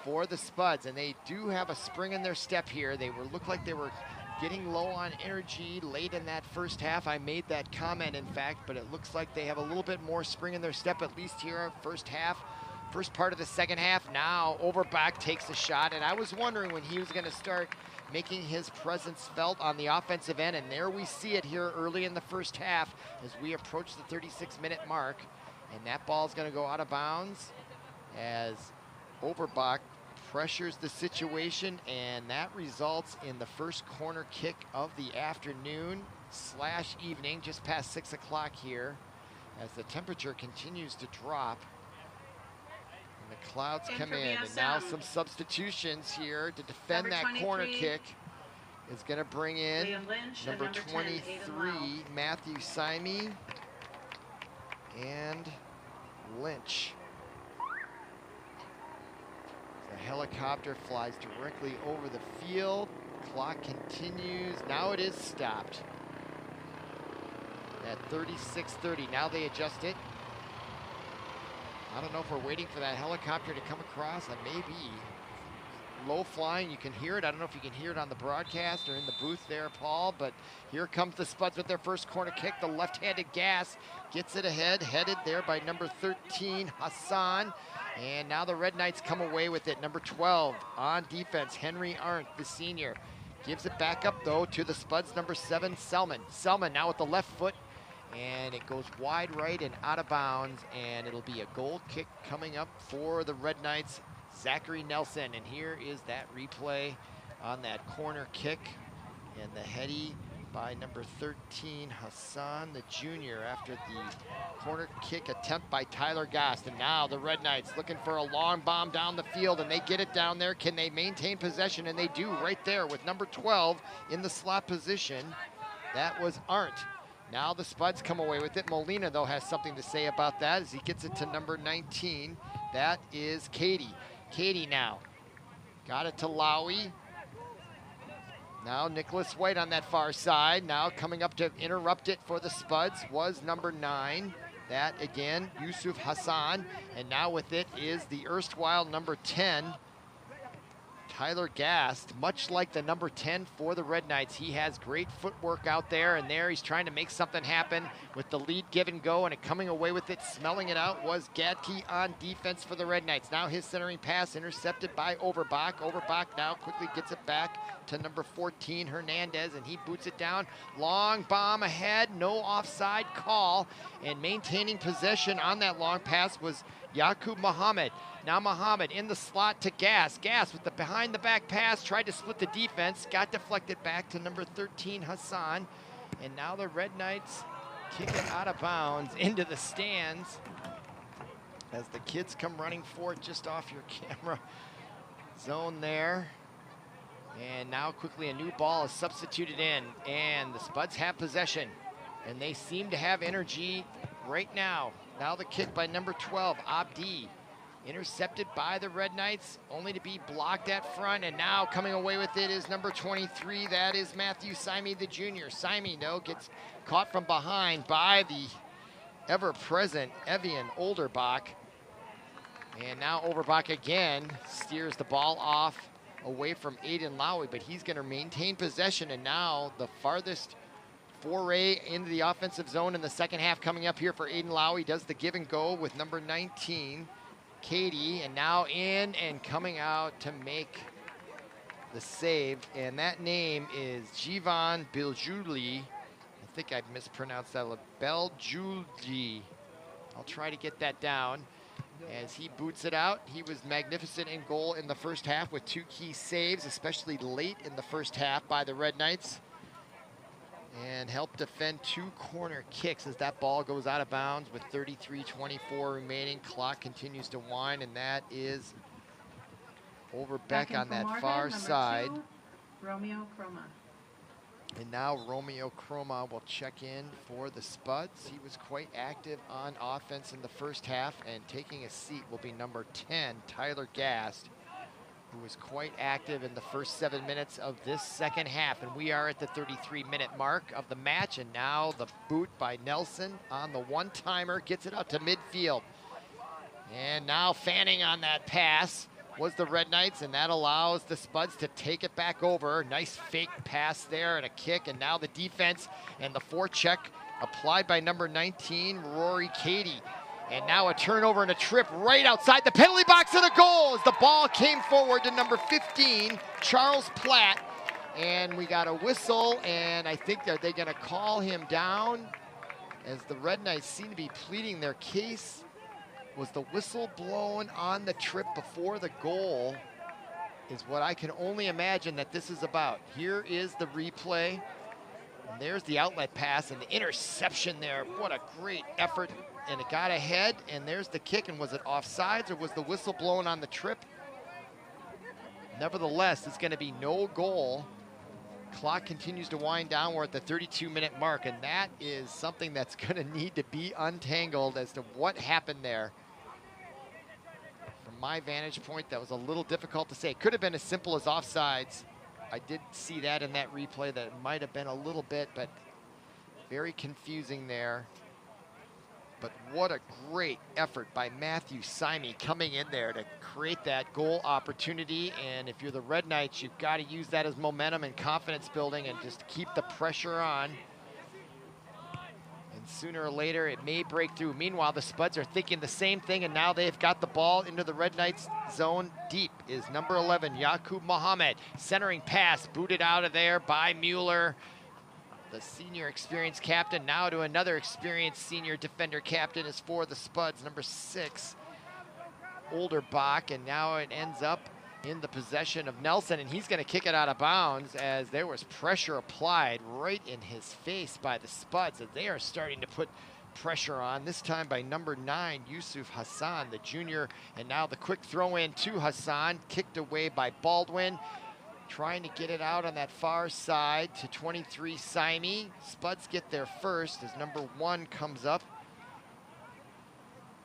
for the Spuds, and they do have a spring in their step here. They looked like they were getting low on energy late in that first half. I made that comment, in fact, but it looks like they have a little bit more spring in their step, at least here first half. First part of the second half. Now Overbach takes a shot, and I was wondering when he was going to start making his presence felt on the offensive end, and there we see it here early in the first half as we approach the 36-minute mark. And that ball is going to go out of bounds as Overbach pressures the situation, and that results in the first corner kick of the afternoon / evening, just past 6 o'clock here, as the temperature continues to drop and the clouds come in. And now some substitutions here to defend that corner kick is going to bring in number 23, Matthew Simey, and Lynch. The helicopter flies directly over the field. Clock continues. Now it is stopped at 36:30. Now they adjust it. I don't know if we're waiting for that helicopter to come across. I may be. Low flying, you can hear it. I don't know if you can hear it on the broadcast or in the booth there, Paul, but here comes the Spuds with their first corner kick. The left-handed Gas gets it ahead, headed there by number 13, Hassan. And now the Red Knights come away with it. Number 12 on defense, Henry Arndt, the senior. Gives it back up, though, to the Spuds, number 7, Selman. Selman now with the left foot, and it goes wide right and out of bounds, and it'll be a goal kick coming up for the Red Knights. Zachary Nelson, and here is that replay on that corner kick, and the heady by number 13, Hassan, the junior, after the corner kick attempt by Tyler Gast. And now the Red Knights looking for a long bomb down the field, and they get it down there. Can they maintain possession? And they do right there with number 12 in the slot position. That was Arndt. Now the Spuds come away with it. Molina, though, has something to say about that as he gets it to number 19. That is Katie. Katie now got it to Lowy. Now Nicholas White on that far side. Now coming up to interrupt it for the Spuds was number 9. That again, Yusuf Hassan. And now with it is the erstwhile number 10, Tyler Gast. Much like the number 10 for the Red Knights, he has great footwork out there, and there he's trying to make something happen with the lead give and go, and it coming away with it, smelling it out, was Gadke on defense for the Red Knights. Now his centering pass intercepted by Overbach. Overbach now quickly gets it back to number 14, Hernandez, and he boots it down. Long bomb ahead, no offside call, and maintaining possession on that long pass was Yaqub Muhammad. Now Muhammad in the slot to Gas. Gas with the behind the back pass, tried to split the defense, got deflected back to number 13, Hassan. And now the Red Knights kick it out of bounds into the stands as the kids come running for it just off your camera zone there. And now quickly a new ball is substituted in, and the Spuds have possession, and they seem to have energy right now. Now the kick by number 12, Abdi. Intercepted by the Red Knights, only to be blocked at front, and now coming away with it is number 23. That is Matthew Simey, the junior. Simey, though, gets caught from behind by the ever-present Evian Olderbach. And now Overbach again steers the ball off away from Aiden Lowy, but he's going to maintain possession, and now the farthest foray into the offensive zone in the second half coming up here for Aiden Lowy. Does the give and go with number 19, Katie, and now in and coming out to make the save, and that name is Jivan Biljuli. I think I mispronounced that. Beljulji. I'll try to get that down as he boots it out. He was magnificent in goal in the first half with 2 key saves, especially late in the first half by the Red Knights, and helped defend 2 corner kicks as that ball goes out of bounds with 33:24 remaining. Clock continues to wind, and that is over back on that far side. Romeo Croma. And now Romeo Chroma will check in for the Spuds. He was quite active on offense in the first half, and taking a seat will be number 10, Tyler Gast, who was quite active in the first 7 minutes of this second half. And we are at the 33-minute mark of the match, and now the boot by Nelson on the one-timer gets it out to midfield. And now fanning on that pass was the Red Knights, and that allows the Spuds to take it back over. Nice fake pass there and a kick, and now the defense and the forecheck applied by number 19, Rory Cady. And now a turnover and a trip right outside the penalty box, and a goal as the ball came forward to number 15, Charles Platt. And we got a whistle, and I think that they're gonna call him down as the Red Knights seem to be pleading their case. Was the whistle blown on the trip before the goal is what I can only imagine that this is about. Here is the replay. And there's the outlet pass and the interception there. What a great effort. And it got ahead, and there's the kick. And was it offsides, or was the whistle blown on the trip? Nevertheless, it's gonna be no goal. Clock continues to wind down. We're at the 32-minute mark, and that is something that's gonna need to be untangled as to what happened there. From my vantage point, that was a little difficult to say. It could have been as simple as offsides. I did see that in that replay, that it might have been a little bit, but very confusing there. But what a great effort by Matthew Simey coming in there to create that goal opportunity. And if you're the Red Knights, you've got to use that as momentum and confidence building and just keep the pressure on. And sooner or later, it may break through. Meanwhile, the Spuds are thinking the same thing, and now they've got the ball into the Red Knights zone. Deep is number 11, Yaqub Mohammed. Centering pass, booted out of there by Mueller. The senior experienced captain now to another experienced senior defender captain is for the Spuds, number 6, Olderbach, and now it ends up in the possession of Nelson, and he's gonna kick it out of bounds as there was pressure applied right in his face by the Spuds, as they are starting to put pressure on, this time by number 9, Yusuf Hassan, the junior, and now the quick throw in to Hassan, kicked away by Baldwin. Trying to get it out on that far side to 23, Simey. Spuds get there first as number 1 comes up.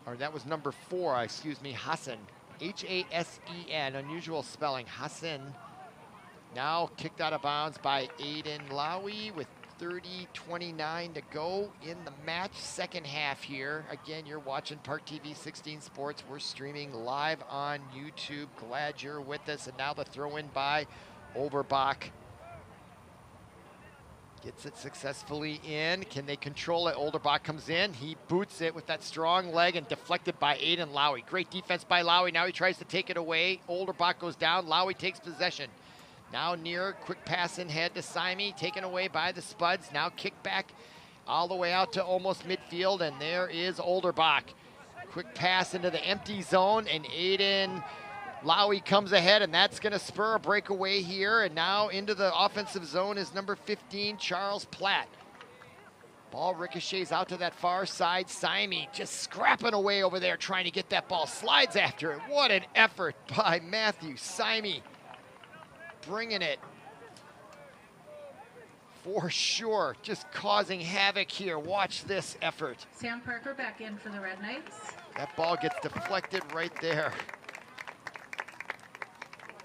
Or that was number 4, excuse me, Hassan. H-A-S-E-N, unusual spelling, Hassan. Now kicked out of bounds by Aiden Lowy with 30:29 to go in the match, second half here. Again, you're watching ParkTV 16 Sports. We're streaming live on YouTube. Glad you're with us. And now the throw in by Olderbach. Gets it successfully in. Can they control it? Olderbach comes in. He boots it with that strong leg and deflected by Aiden Lowy. Great defense by Lowy. Now he tries to take it away. Olderbach goes down. Lowy takes possession. Now near, quick pass in head to Simey, taken away by the Spuds. Now kick back all the way out to almost midfield, and there is Olderbach. Quick pass into the empty zone, and Aiden Lowy comes ahead, and that's gonna spur a breakaway here. And now into the offensive zone is number 15, Charles Platt. Ball ricochets out to that far side. Simey just scrapping away over there, trying to get that ball. Slides after it. What an effort by Matthew Simey. Bringing it for sure, just causing havoc here. Watch this effort. Sam Parker back in for the Red Knights. That ball gets deflected right there.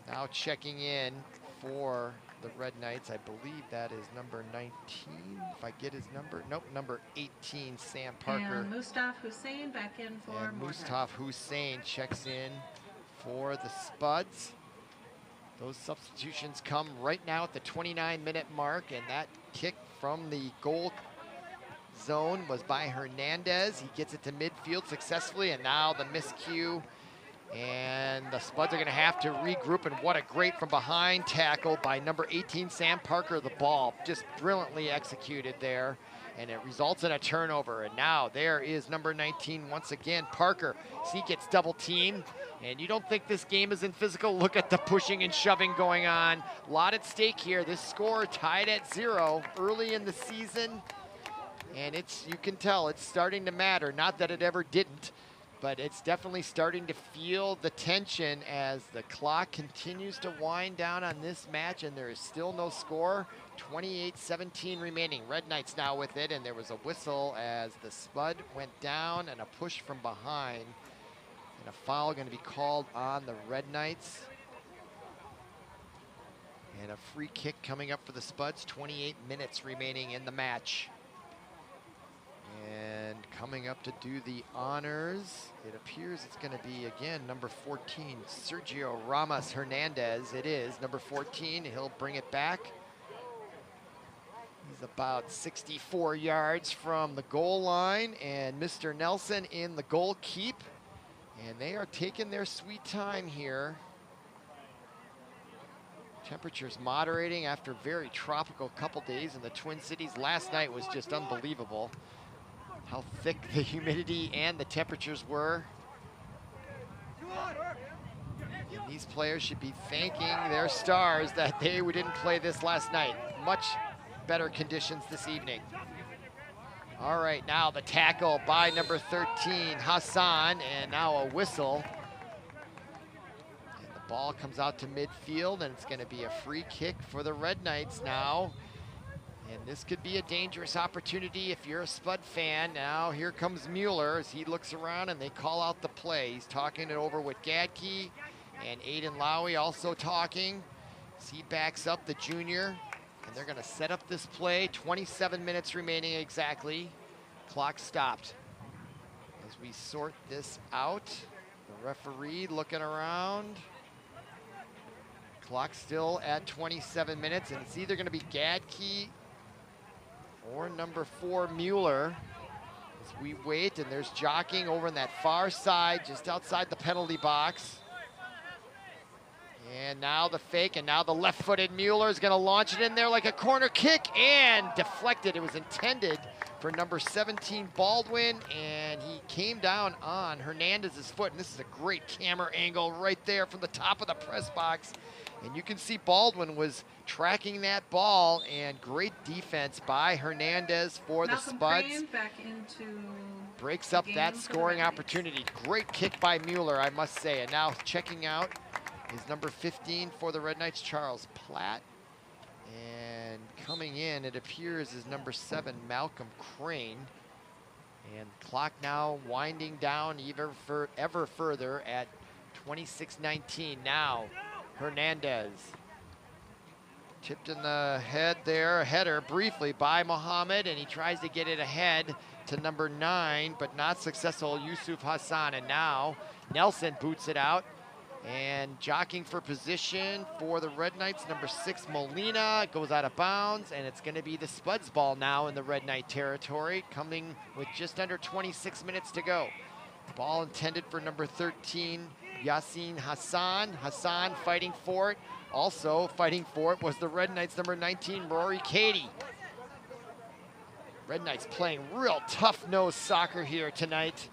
Now checking in for the Red Knights, I believe that is number 19, if I get his number. Nope, number 18, Sam Parker. And Mustaf Hussein back in for And Moorhead. Mustaf Hussein checks in for the Spuds. Those substitutions come right now at the 29-minute mark, and that kick from the goal zone was by Hernandez. He gets it to midfield successfully, and now the miscue. And the Spuds are gonna have to regroup, and what a great from behind tackle by number 18, Sam Parker. The ball just brilliantly executed there, and it results in a turnover. And now there is number 19 once again, Parker. So he gets double teamed, and you don't think this game isn't physical? Look at the pushing and shoving going on. A lot at stake here. This score tied at 0 early in the season, and you can tell it's starting to matter. Not that it ever didn't, but it's definitely starting to feel the tension as the clock continues to wind down on this match, and there is still no score. 28-17 remaining. Red Knights now with it, and there was a whistle as the Spud went down and a push from behind. And a foul going to be called on the Red Knights. And a free kick coming up for the Spuds. 28 minutes remaining in the match. And coming up to do the honors, it appears it's going to be, again, number 14, Sergio Ramos Hernandez. It is number 14. He'll bring it back. He's about 64 yards from the goal line, and Mr. Nelson in the goal keep. And they are taking their sweet time here. Temperatures moderating after a very tropical couple days in the Twin Cities. Last night was just unbelievable how thick the humidity and the temperatures were. And these players should be thanking their stars that they didn't play this last night. Much better conditions this evening. All right, now the tackle by number 13, Hassan, and now a whistle. And the ball comes out to midfield, and it's gonna be a free kick for the Red Knights now. And this could be a dangerous opportunity if you're a Spud fan. Now here comes Mueller as he looks around and they call out the play. He's talking it over with Gadke and Aiden Lowy also talking. As he backs up the junior, and they're gonna set up this play. 27 minutes remaining exactly. Clock stopped. As we sort this out, the referee looking around. Clock still at 27 minutes, and it's either gonna be Gadke or number 4, Mueller. As we wait, and there's jockeying over on that far side, just outside the penalty box. And now the fake, and now the left-footed Mueller is gonna launch it in there like a corner kick, and deflected. It was intended for number 17, Baldwin, and he came down on Hernandez's foot. And this is a great camera angle right there from the top of the press box. And you can see Baldwin was tracking that ball, and great defense by Hernandez for the Spuds. Back into breaks up that scoring opportunity. Great kick by Mueller, I must say. And now checking out is number 15 for the Red Knights, Charles Platt. And coming in, it appears, is number 7, Malcolm Crane. And clock now winding down ever further at 26:19 now. Hernandez tipped in the head there, a header briefly by Mohammed, and he tries to get it ahead to number 9, but not successful, Yusuf Hassan. And now Nelson boots it out, and jockeying for position for the Red Knights, number 6, Molina, goes out of bounds, and it's gonna be the Spuds ball now in the Red Knight territory, coming with just under 26 minutes to go. Ball intended for number 13, Yasin Hassan. Hassan fighting for it. Also fighting for it was the Red Knights number 19, Rory Cady. Red Knights playing real tough-nosed soccer here tonight.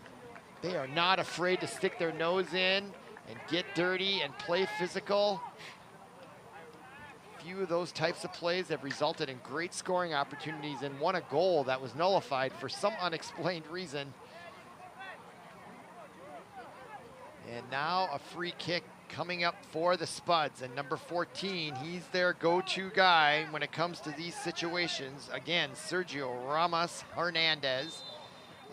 They are not afraid to stick their nose in and get dirty and play physical. Few of those types of plays have resulted in great scoring opportunities and won a goal that was nullified for some unexplained reason. And now a free kick coming up for the Spuds, and number 14, he's their go-to guy when it comes to these situations. Again, Sergio Ramos Hernandez,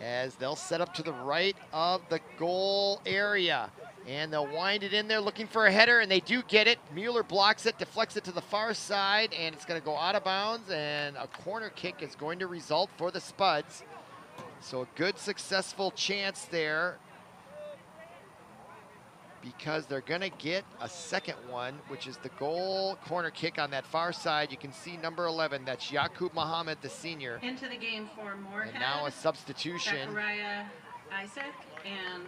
as they'll set up to the right of the goal area. And they'll wind it in there looking for a header, and they do get it. Mueller blocks it, deflects it to the far side, and it's gonna go out of bounds, and a corner kick is going to result for the Spuds. So a good, successful chance there, because they're gonna get a second one, which is the goal corner kick on that far side. You can see number 11, that's Yaqub Mohammed, the senior. Into the game for Moorhead. And now a substitution. Zachariah Isaac and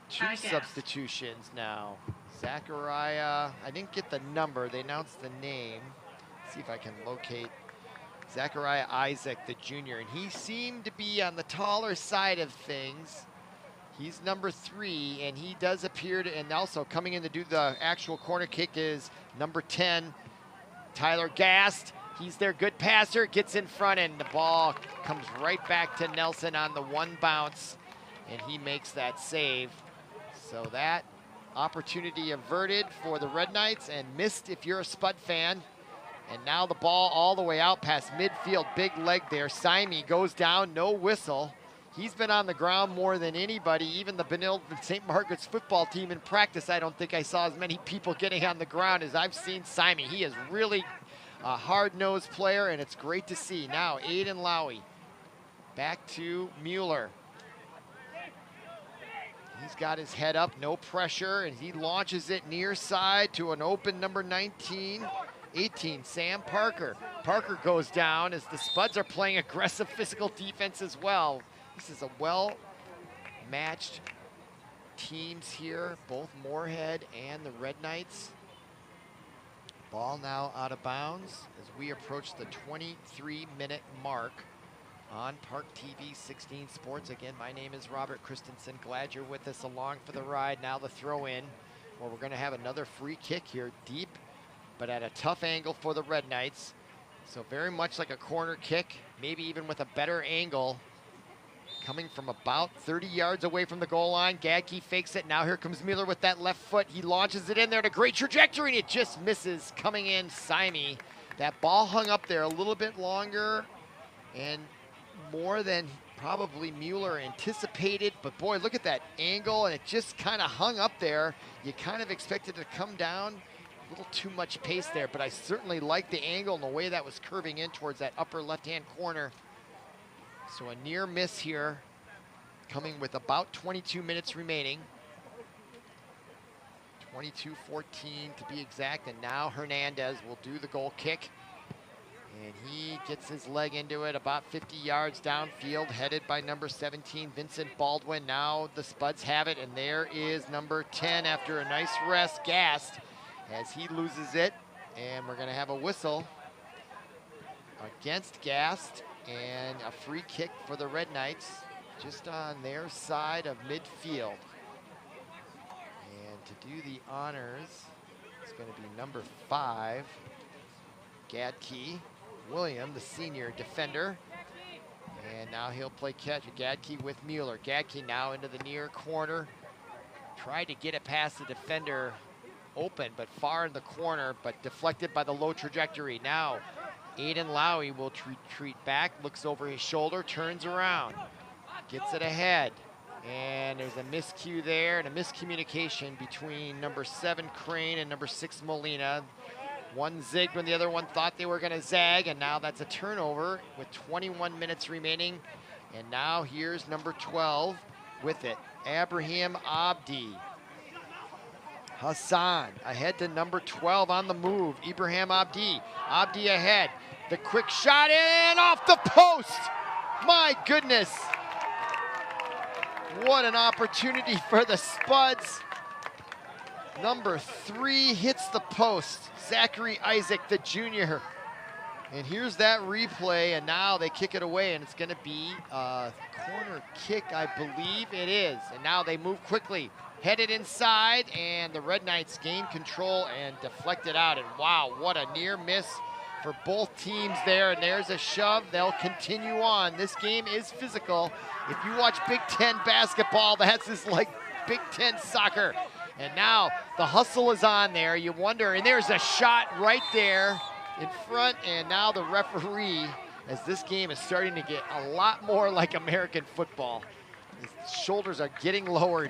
Two substitutions now. Zachariah, I didn't get the number, they announced the name. Let's see if I can locate Zachariah Isaac, the junior, and he seemed to be on the taller side of things. He's number 3, and he does appear to, and also coming in to do the actual corner kick is number 10, Tyler Gast. He's their good passer, gets in front, and the ball comes right back to Nelson on the one bounce, and he makes that save. So that opportunity averted for the Red Knights, and missed if you're a Spud fan. And now the ball all the way out past midfield. Big leg there. Symie goes down, no whistle. He's been on the ground more than anybody, even the Benilde-St. Margaret's football team in practice. I don't think I saw as many people getting on the ground as I've seen Symie. He is really a hard-nosed player, and it's great to see. Now, Aiden Lowy back to Mueller. He's got his head up, no pressure, and he launches it near side to an open number 18, Sam Parker. Parker goes down as the Spuds are playing aggressive physical defense as well. This is a well-matched teams here, both Moorhead and the Red Knights. Ball now out of bounds as we approach the 23-minute mark on ParkTV 16 Sports. Again, my name is Robert Christensen. Glad you're with us along for the ride. Now the throw in, where we're going to have another free kick here, deep, but at a tough angle for the Red Knights. So very much like a corner kick, maybe even with a better angle. Coming from about 30 yards away from the goal line. Gadke fakes it. Now here comes Mueller with that left foot. He launches it in there at a great trajectory, and it just misses. Coming in, Symie. That ball hung up there a little bit longer and more than probably Mueller anticipated. But boy, look at that angle, and it just kind of hung up there. You kind of expected it to come down. A little too much pace there, but I certainly like the angle and the way that was curving in towards that upper left-hand corner. So a near miss here, coming with about 22 minutes remaining. 22-14 to be exact, and now Hernandez will do the goal kick. And he gets his leg into it about 50 yards downfield, headed by number 17, Vincent Baldwin. Now the Spuds have it, and there is number 10 after a nice rest, Gast, as he loses it. And we're gonna have a whistle against Gast. And a free kick for the Red Knights, just on their side of midfield. And to do the honors, it's going to be number 5, Gadke William, the senior defender. And now he'll play catch. Gadke with Mueller. Gadke now into the near corner. Tried to get it past the defender open, but far in the corner, but deflected by the low trajectory. Now, Aiden Lowy will retreat back, looks over his shoulder, turns around, gets it ahead. And there's a miscue there and a miscommunication between number 7 Crane and number 6 Molina. One zigged when the other one thought they were gonna zag, and now that's a turnover with 21 minutes remaining. And now here's number 12 with it, Abraham Abdi. Hassan ahead to number 12 on the move, Ibrahim Abdi. Abdi ahead, the quick shot in off the post. My goodness. What an opportunity for the Spuds. Number 3 hits the post, Zachary Isaac, the junior. And here's that replay, and now they kick it away, and it's gonna be a corner kick, I believe it is. And now they move quickly, headed inside, and the Red Knights gain control and deflect it out. And wow, what a near miss for both teams there. And there's a shove. They'll continue on. This game is physical. If you watch Big Ten basketball, that's just like Big Ten soccer. And now the hustle is on there. You wonder, and there's a shot right there in front, and now the referee, as this game is starting to get a lot more like American football. His shoulders are getting lowered.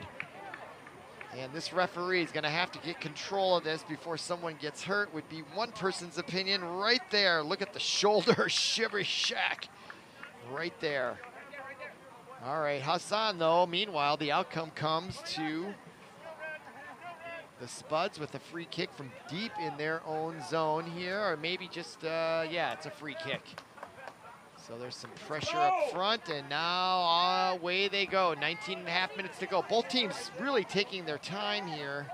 And this referee is gonna have to get control of this before someone gets hurt, would be one person's opinion right there. Look at the shoulder shivery shack right there. All right, Hassan though, meanwhile, the outcome comes to the Spuds with a free kick from deep in their own zone here, or maybe just, yeah, it's a free kick. So there's some pressure up front, and now away they go. 19.5 minutes to go. Both teams really taking their time here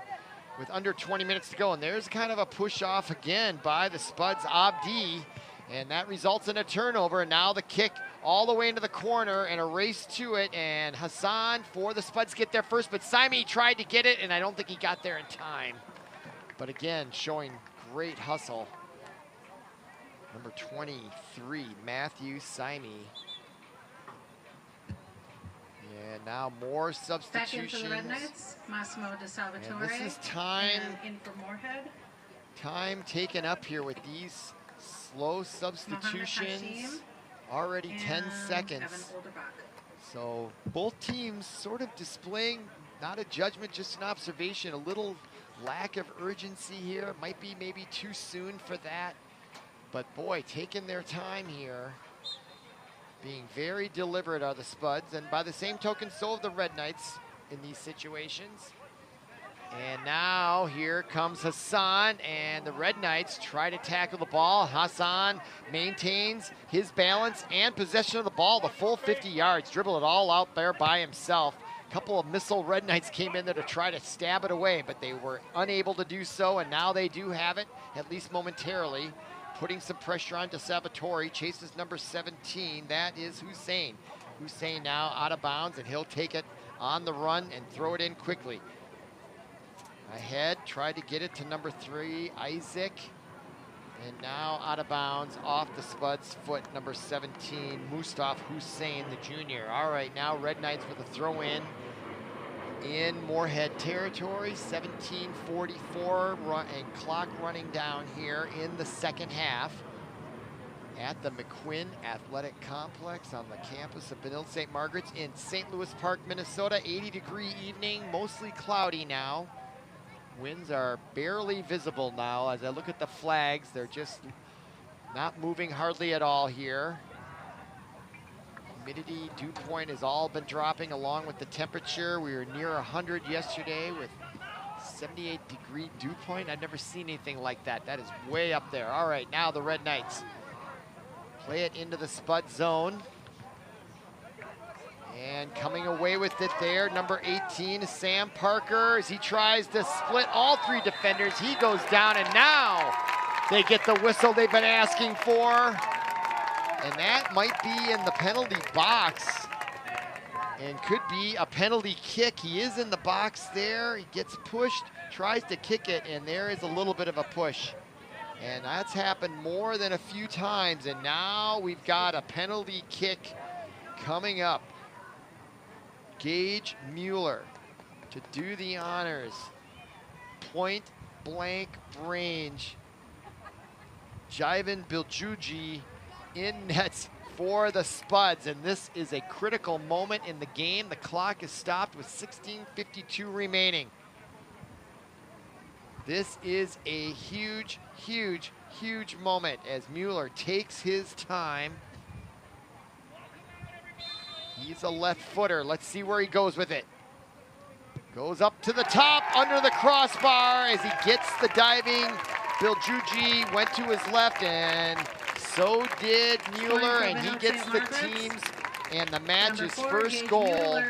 with under 20 minutes to go, and there's kind of a push off again by the Spuds' Abdi, and that results in a turnover. And now the kick all the way into the corner and a race to it, and Hassan for the Spuds get there first, but Symie tried to get it, and I don't think he got there in time. But again, showing great hustle. Number 23, Matthew Symie. And now more substitutions. Back in for the Red Knights, Massimo De Salvatore. And this is time, in for Moorhead. time taken up here with these slow substitutions. Already 10 seconds. So both teams sort of displaying not a judgment, just an observation. A little lack of urgency here. Might be maybe too soon for that. But boy, taking their time here. Being very deliberate are the Spuds. And by the same token, so have the Red Knights in these situations. And now here comes Hassan, and the Red Knights try to tackle the ball. Hassan maintains his balance and possession of the ball, the full 50 yards, dribble it all out there by himself. A couple of missile Red Knights came in there to try to stab it away, but they were unable to do so, and now they do have it, at least momentarily, putting some pressure on DeSalvatore. Chases number 17, that is Hussein. Hussein now out of bounds, and he'll take it on the run and throw it in quickly. Ahead, tried to get it to number 3, Isaac. And now out of bounds, off the Spuds' foot, number 17, Mustafa Hussein, the junior. All right, now Red Knights with a throw in Moorhead territory. 17:44 and clock running down here in the second half at the McQuinn Athletic Complex on the campus of Benilde-St. Margaret's in St. Louis Park, Minnesota. 80-degree evening, mostly cloudy now. Winds are barely visible now. As I look at the flags, they're just not moving hardly at all here. Humidity, dew point has all been dropping along with the temperature. We were near 100 yesterday with 78-degree dew point. I've never seen anything like that. That is way up there. All right, now the Red Knights play it into the Spud zone. And coming away with it there, number 18 is Sam Parker as he tries to split all 3 defenders. He goes down, and now they get the whistle they've been asking for. And that might be in the penalty box and could be a penalty kick. He is in the box there. He gets pushed, tries to kick it, and there is a little bit of a push. And that's happened more than a few times, and now we've got a penalty kick coming up. Gage Mueller to do the honors. Point blank range. Jivan Biljuji in nets for the Spuds, and this is a critical moment in the game. The clock is stopped with 16:52 remaining. This is a huge, huge, huge moment as Mueller takes his time. He's a left footer. Let's see where he goes with it. Goes up to the top, under the crossbar as he gets the diving. Biljuji went to his left, and so did Mueller, and he gets the team's and the match's first goal,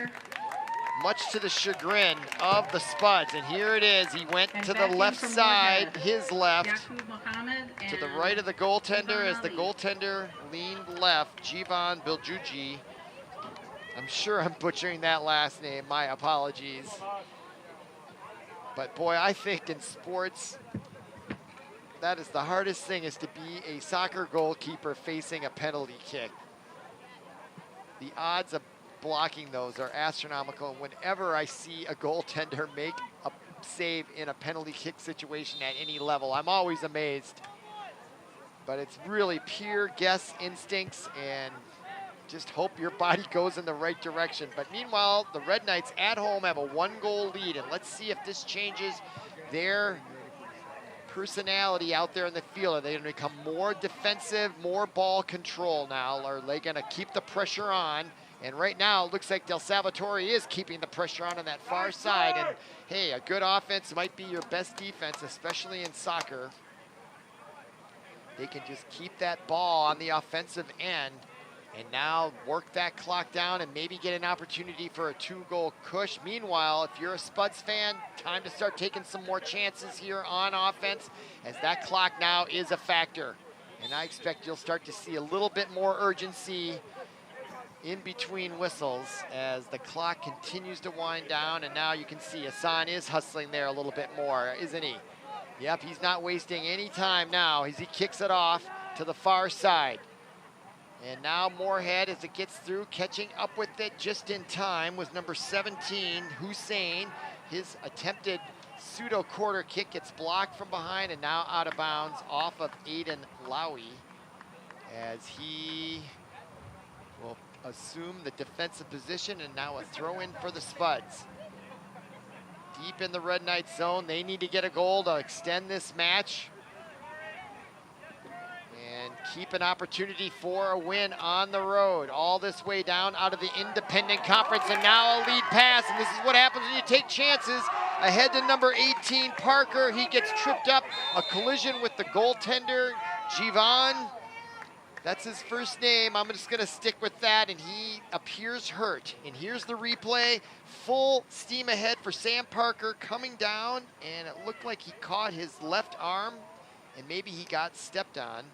much to the chagrin of the Spuds. And here it is. He went to the left side, his left, to the right of the goaltender as the goaltender leaned left, Jivan Biljuji. I'm sure I'm butchering that last name. My apologies. But boy, I think in sports, that is the hardest thing, is to be a soccer goalkeeper facing a penalty kick. The odds of blocking those are astronomical. And whenever I see a goaltender make a save in a penalty kick situation at any level, I'm always amazed. But it's really pure guess instincts and just hope your body goes in the right direction. But meanwhile, the Red Knights at home have a 1-goal lead, and let's see if this changes their personality out there in the field. Are they going to become more defensive, more ball control now? Are they going to keep the pressure on? And right now, it looks like DeSalvatore is keeping the pressure on that far side. And hey, a good offense might be your best defense, especially in soccer. They can just keep that ball on the offensive end and now work that clock down and maybe get an opportunity for a 2-goal push. Meanwhile, if you're a Spuds fan, time to start taking some more chances here on offense, as that clock now is a factor. And I expect you'll start to see a little bit more urgency in between whistles as the clock continues to wind down. And now you can see Hassan is hustling there a little bit more, isn't he? Yep, he's not wasting any time now as he kicks it off to the far side. And now Moorhead, as it gets through, catching up with it just in time was number 17, Hussein. His attempted pseudo quarter kick gets blocked from behind and now out of bounds off of Aiden Lowy. as he will assume the defensive position, and now a throw in for the Spuds. Deep in the Red Knights zone. They need to get a goal to extend this match and keep an opportunity for a win on the road. All this way down out of the Independent Conference, and now a lead pass, and this is what happens when you take chances. Ahead to number 18, Parker. He gets tripped up. A collision with the goaltender, Jivan. That's his first name. I'm just gonna stick with that, and he appears hurt. And here's the replay. Full steam ahead for Sam Parker coming down, and it looked like he caught his left arm, and maybe he got stepped on.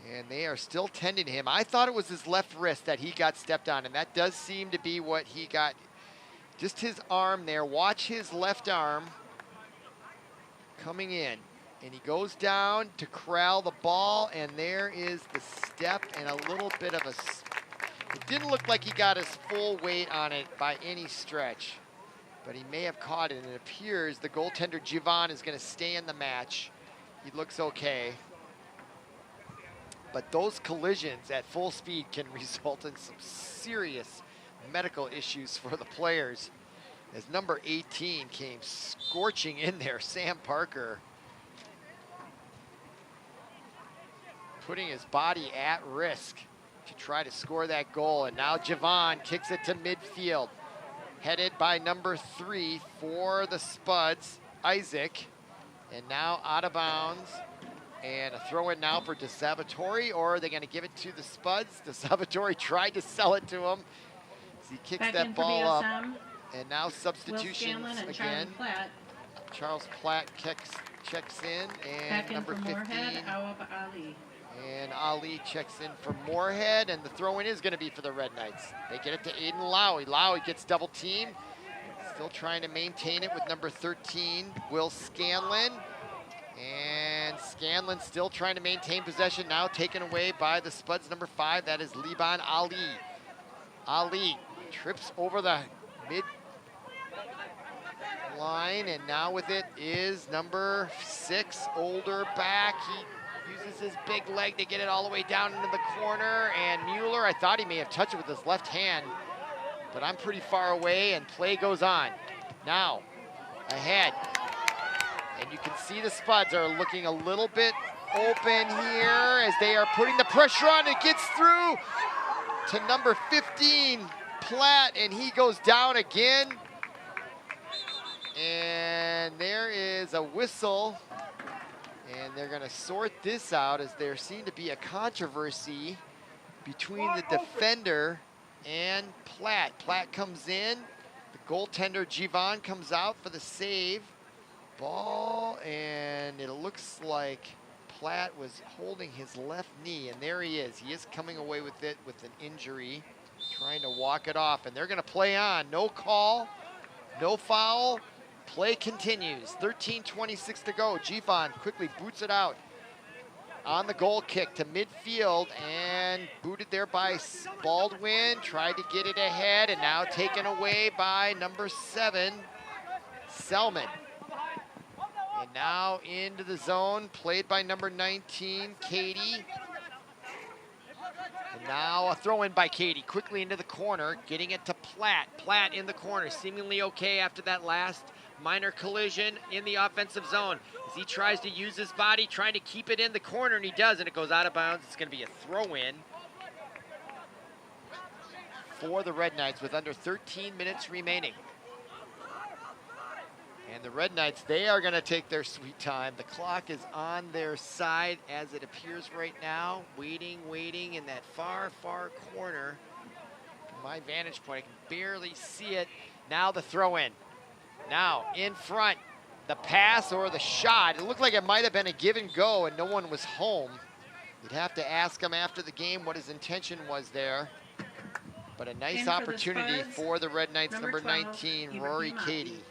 And they are still tending him. I thought it was his left wrist that he got stepped on, and that does seem to be what he got. Just his arm there. Watch his left arm coming in. And he goes down to corral the ball, and there is the step and a little bit of it didn't look like he got his full weight on it by any stretch, but he may have caught it, and it appears the goaltender Jivan is gonna stay in the match. He looks okay. But those collisions at full speed can result in some serious medical issues for the players, as number 18 came scorching in there, Sam Parker, putting his body at risk to try to score that goal. And now Javon kicks it to midfield, headed by number 3 for the Spuds, Isaac. And now out of bounds. And a throw in now for DeSalvatore, or are they gonna give it to the Spuds? DeSalvatore tried to sell it to him as he kicks that ball up. And now substitutions again. Charles Platt checks in, and number 15. And Ali checks in for Moorhead, and the throw-in is going to be for the Red Knights. They get it to Aiden Lowy. Lowy gets double teamed. Still trying to maintain it with number 13, Will Scanlon. And Scanlon still trying to maintain possession, now taken away by the Spuds, number 5. That is Liban Ali. Ali trips over the mid line, and now with it is number 6, older back. He uses his big leg to get it all the way down into the corner, and Mueller, I thought he may have touched it with his left hand, but I'm pretty far away, and play goes on. Now, ahead, and you can see the Spuds are looking a little bit open here as they are putting the pressure on. It gets through to number 15, Platt, and he goes down again. And there is a whistle. And they're gonna sort this out, as there seemed to be a controversy between the defender and Platt. Platt comes in, the goaltender Jivan comes out for the save. Ball, and it looks like Platt was holding his left knee, and there he is. He is coming away with it with an injury, trying to walk it off, and they're gonna play on. No call, no foul. Play continues. 13:26 to go. Jivan quickly boots it out on the goal kick to midfield, and booted there by Baldwin. Tried to get it ahead, and now taken away by number 7, Selman. And now into the zone, played by number 19, Katie. And now a throw in by Katie, quickly into the corner, getting it to Platt. Platt in the corner, seemingly okay after that last minor collision in the offensive zone. As he tries to use his body, trying to keep it in the corner, and he does, and it goes out of bounds. It's gonna be a throw in for the Red Knights with under 13 minutes remaining. And the Red Knights, they are gonna take their sweet time. The clock is on their side as it appears right now. Waiting in that far corner. From my vantage point, I can barely see it. Now the throw in. Now in front, the pass or the shot. It looked like it might have been a give and go, and no one was home. You'd have to ask him after the game what his intention was there. But a nice opportunity for the Red Knights, number 19, Rory Cady.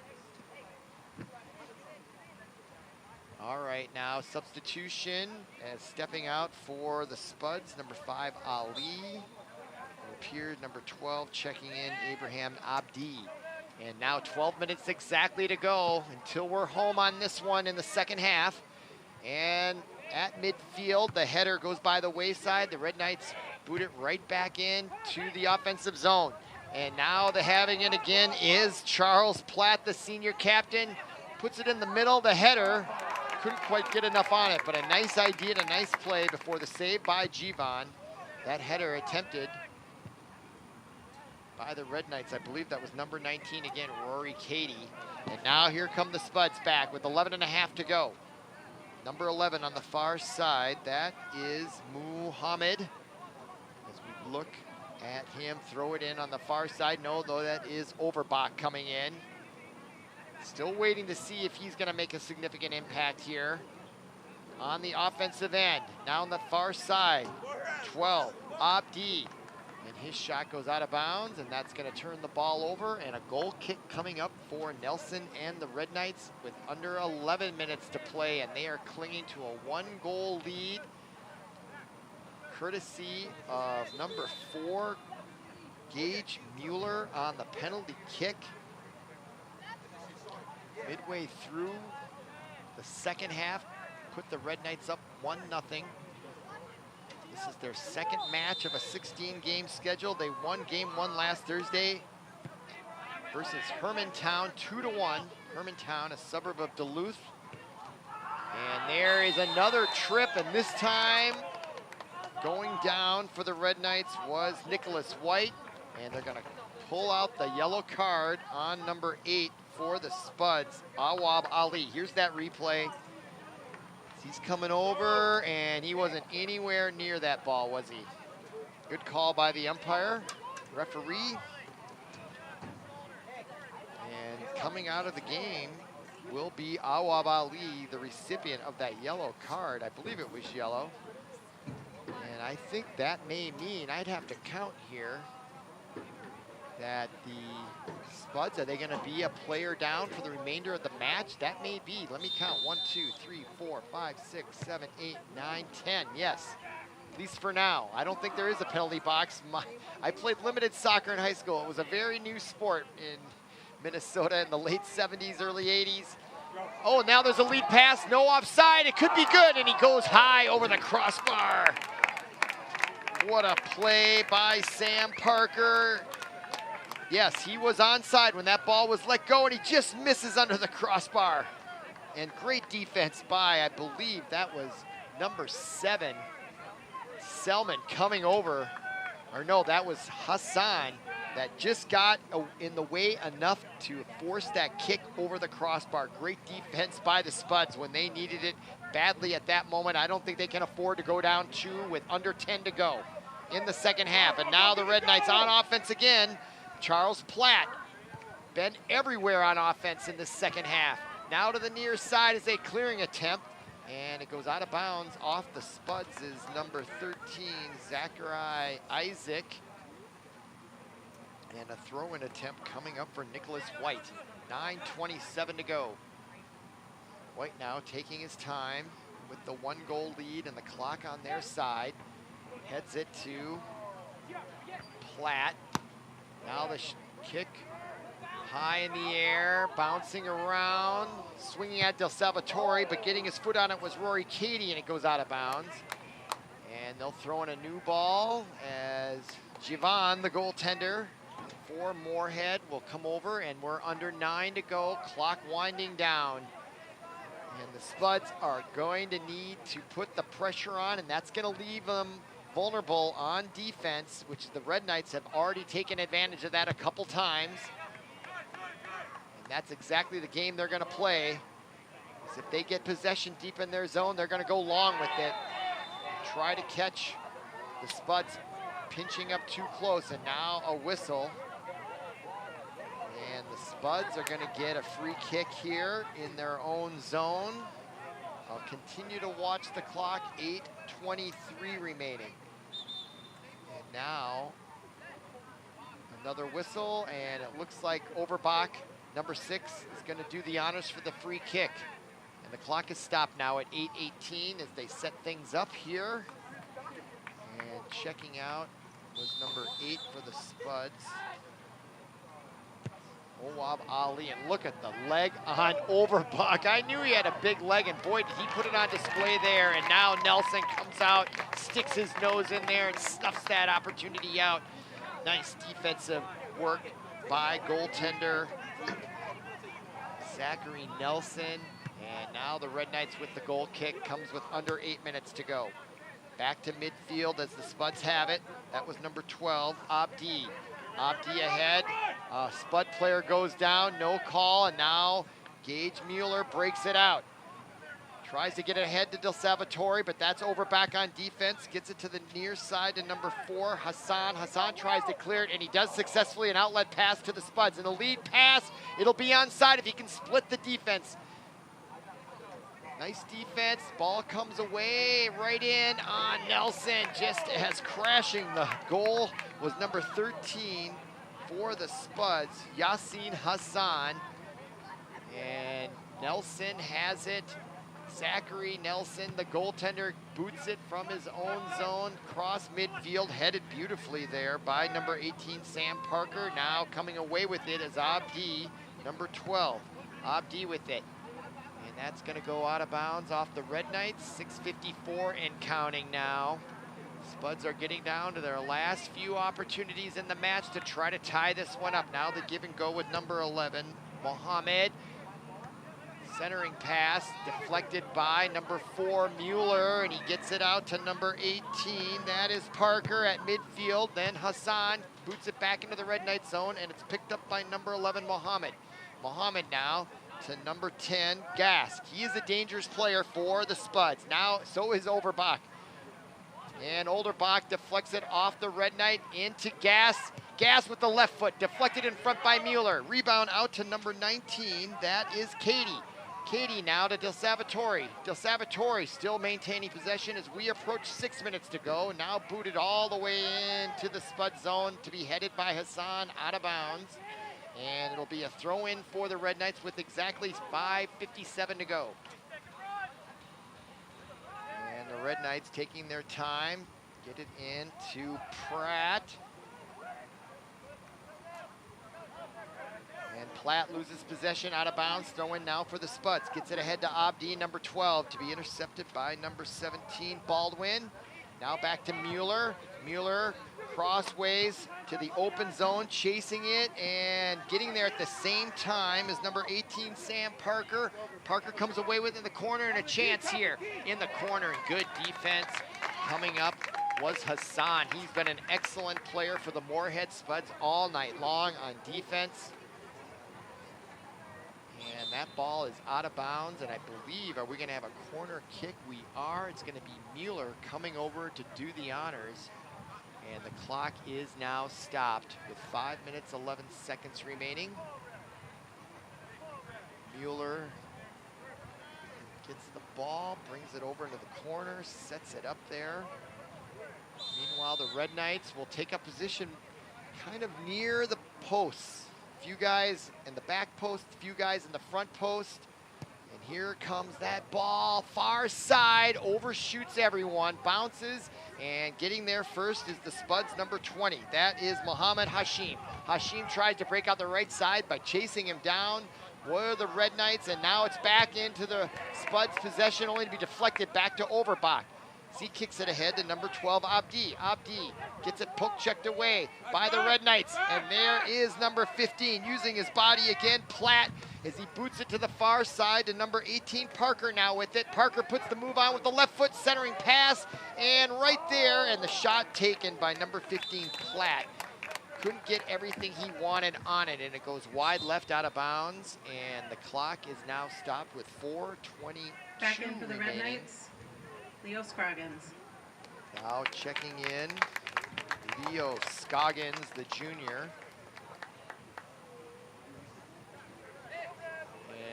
All right, now substitution, as stepping out for the Spuds, number 5, Ali. It appeared number 12 checking in, Abraham Abdi. And now 12 minutes exactly to go until we're home on this one in the second half. And at midfield, the header goes by the wayside. The Red Knights boot it right back in to the offensive zone. And now the having it again is Charles Platt, the senior captain. Puts it in the middle, the header. Couldn't quite get enough on it, but a nice idea and a nice play before the save by Jivan. That header attempted by the Red Knights. I believe that was number 19 again, Rory Cady. And now here come the Spuds back with 11.5 to go. Number 11 on the far side, that is Muhammad. As we look at him throw it in on the far side. No, though, that is Overbach coming in. Still waiting to see if he's going to make a significant impact here on the offensive end. Now on the far side, 12, Abdi. And his shot goes out of bounds, and that's going to turn the ball over. And a goal kick coming up for Nelson and the Red Knights with under 11 minutes to play, and they are clinging to a 1-goal lead, courtesy of number 4, Gage Mueller on the penalty kick. Midway through the second half, put the Red Knights up 1-0. This is their second match of a 16-game schedule. They won game 1 last Thursday versus Hermantown 2-1. Hermantown, a suburb of Duluth. And there is another trip, and this time going down for the Red Knights was Nicholas White, and they're gonna pull out the yellow card on number 8 for the Spuds, Awab Ali. Here's that replay. He's coming over, and he wasn't anywhere near that ball, was he? Good call by the umpire, referee. And coming out of the game will be Awab Ali, the recipient of that yellow card. I believe it was yellow. And I think that may mean, I'd have to count here, that the Spuds, are they going to be a player down for the remainder of the match? That may be. Let me count. 1, 2, 3, 4, 5, 6, 7, 8, 9, 10. Yes, at least for now. I don't think there is a penalty box. I played limited soccer in high school. It was a very new sport in Minnesota in the late 70s, early 80s. Oh, now there's a lead pass. No offside. It could be good, and he goes high over the crossbar. What a play by Sam Parker. Yes, he was onside when that ball was let go, and he just misses under the crossbar. And great defense by, I believe that was number 7, Selman, coming over. Or no, that was Hassan that just got in the way enough to force that kick over the crossbar. Great defense by the Spuds when they needed it badly at that moment. I don't think they can afford to go down 2 with under 10 to go in the second half. And now the Red Knights on offense again. Charles Platt, been everywhere on offense in the second half. Now to the near side is a clearing attempt, and it goes out of bounds off the Spuds is number 13, Zachary Isaac. And a throw-in attempt coming up for Nicholas White. 9:27 to go. White now taking his time with the 1-goal lead and the clock on their side. Heads it to Platt. Now the kick high in the air, bouncing around, swinging at Del Salvatore, but getting his foot on it was Rory Cady, and it goes out of bounds. And they'll throw in a new ball as Jivan, the goaltender for Moorhead, will come over, and we're under 9 to go, clock winding down. And the Spuds are going to need to put the pressure on, and that's going to leave them vulnerable on defense, which the Red Knights have already taken advantage of that a couple times. And that's exactly the game they're going to play. Is if they get possession deep in their zone, they're going to go long with it. Try to catch the Spuds pinching up too close, and now a whistle. And the Spuds are going to get a free kick here in their own zone. I'll continue to watch the clock, 8:23 remaining. And now, another whistle, and it looks like Overbach, number 6, is going to do the honors for the free kick. And the clock is stopped now at 8:18 as they set things up here. And checking out was number 8 for the Spuds, Moab Ali, and look at the leg on Overbach. I knew he had a big leg, and boy, did he put it on display there. And now Nelson comes out, sticks his nose in there, and snuffs that opportunity out. Nice defensive work by goaltender Zachary Nelson. And now the Red Knights with the goal kick, comes with under 8 minutes to go. Back to midfield as the Spuds have it. That was number 12, Abdi. Abdi ahead. Spud player goes down, no call, and now Gage Mueller breaks it out. Tries to get it ahead to Del Salvatore, but that's over back on defense. Gets it to the near side to number 4, Hassan. Hassan tries to clear it, and he does successfully. An outlet pass to the Spuds. And a lead pass, it'll be onside if he can split the defense. Nice defense, ball comes away, right in on Nelson, just as crashing the goal was number 13 for the Spuds, Yassine Hassan. And Nelson has it. Zachary Nelson, the goaltender, boots it from his own zone, cross midfield, headed beautifully there by number 18, Sam Parker. Now coming away with it is Abdi, number 12. Abdi with it. And that's going to go out of bounds off the Red Knights. 6:54 and counting now. Spuds are getting down to their last few opportunities in the match to try to tie this one up. Now the give and go with number 11, Mohammed. Centering pass deflected by number 4, Mueller, and he gets it out to number 18. That is Parker at midfield. Then Hassan boots it back into the Red Knight zone, and it's picked up by number 11, Mohammed. Mohammed now to number 10, Gask. He is a dangerous player for the Spuds. Now, so is Overbach. And Overbach deflects it off the Red Knight into Gask. Gask with the left foot, deflected in front by Mueller. Rebound out to number 19, that is Katie. Katie now to Del Salvatore. Del Salvatore still maintaining possession as we approach 6 minutes to go. Now booted all the way into the Spud zone to be headed by Hassan, out of bounds. And it'll be a throw-in for the Red Knights with exactly 5:57 to go. And the Red Knights taking their time, get it into Pratt. And Platt loses possession, out of bounds, throw-in now for the Spuds. Gets it ahead to Abdi, number 12, to be intercepted by number 17, Baldwin. Now back to Mueller. Mueller crossways to the open zone, chasing it and getting there at the same time as number 18, Sam Parker. Parker comes away with it in the corner, and a chance here in the corner. Good defense. Coming up was Hassan. He's been an excellent player for the Moorhead Spuds all night long on defense. And that ball is out of bounds, and I believe, are we going to have a corner kick? We are. It's going to be Mueller coming over to do the honors. And the clock is now stopped with 5 minutes, 11 seconds remaining. Mueller gets the ball, brings it over into the corner, sets it up there. Meanwhile, the Red Knights will take up position kind of near the posts. A few guys in the back post, a few guys in the front post. And here comes that ball, far side, overshoots everyone, bounces, and getting there first is the Spuds number 20. That is Mohammed Hashim. Hashim tries to break out the right side by chasing him down. Were the Red Knights, and now it's back into the Spuds' possession, only to be deflected back to Overbach. He kicks it ahead to number 12, Abdi. Abdi gets it poke checked away by the Red Knights. And there is number 15 using his body again, Platt, as he boots it to the far side to number 18, Parker now with it. Parker puts the move on with the left foot, centering pass, and right there, and the shot taken by number 15, Platt. Couldn't get everything he wanted on it, and it goes wide left, out of bounds, and the clock is now stopped with 4:22 Back in for the remaining. Red Knights, Leo Scroggins. Now checking in, Leo Scoggins, the junior.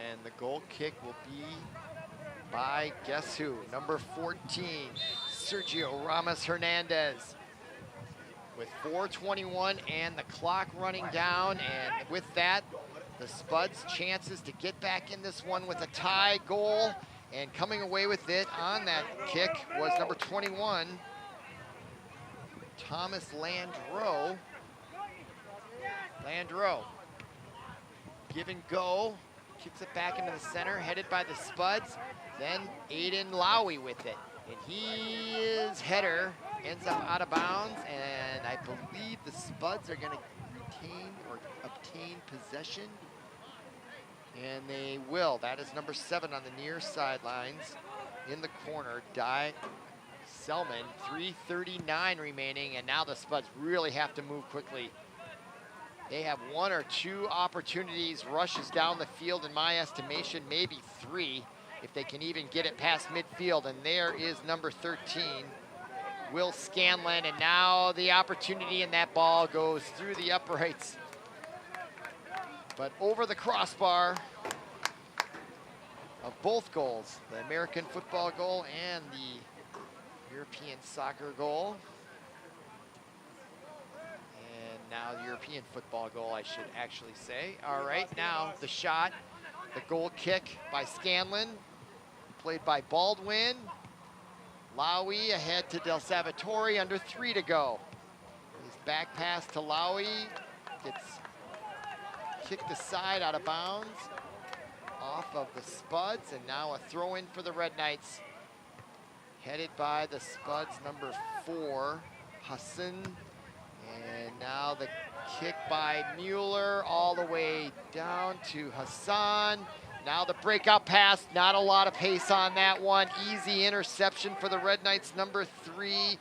And the goal kick will be by, guess who? Number 14, Sergio Ramos Hernandez. With 4:21 and the clock running down, and with that, the Spuds' chances to get back in this one with a tie goal. And coming away with it on that kick was number 21, Thomas Landreau. Landreau. give and go. Kicks it back into the center, headed by the Spuds. Then Aiden Lowy with it. And his header ends up out of bounds, and I believe the Spuds are gonna retain or obtain possession. And they will. That is number 7 on the near sidelines in the corner. Di Selman, 3:39 remaining, and now the Spuds really have to move quickly. They have 1 or 2 opportunities, rushes down the field in my estimation, maybe 3, if they can even get it past midfield. And there is number 13, Will Scanlon, and now the opportunity, and that ball goes through the uprights, but over the crossbar of both goals, the American football goal and the European soccer goal. Now the European football goal, I should actually say. All right, now the shot, the goal kick by Scanlon, played by Baldwin. Lowy ahead to Del Salvatore, under 3 to go. His back pass to Lowy, gets kicked aside out of bounds, off of the Spuds, and now a throw in for the Red Knights, headed by the Spuds, number 4, Hassan. And now the kick by Mueller all the way down to Hassan. Now the breakout pass, not a lot of pace on that one. Easy interception for the Red Knights, number 3,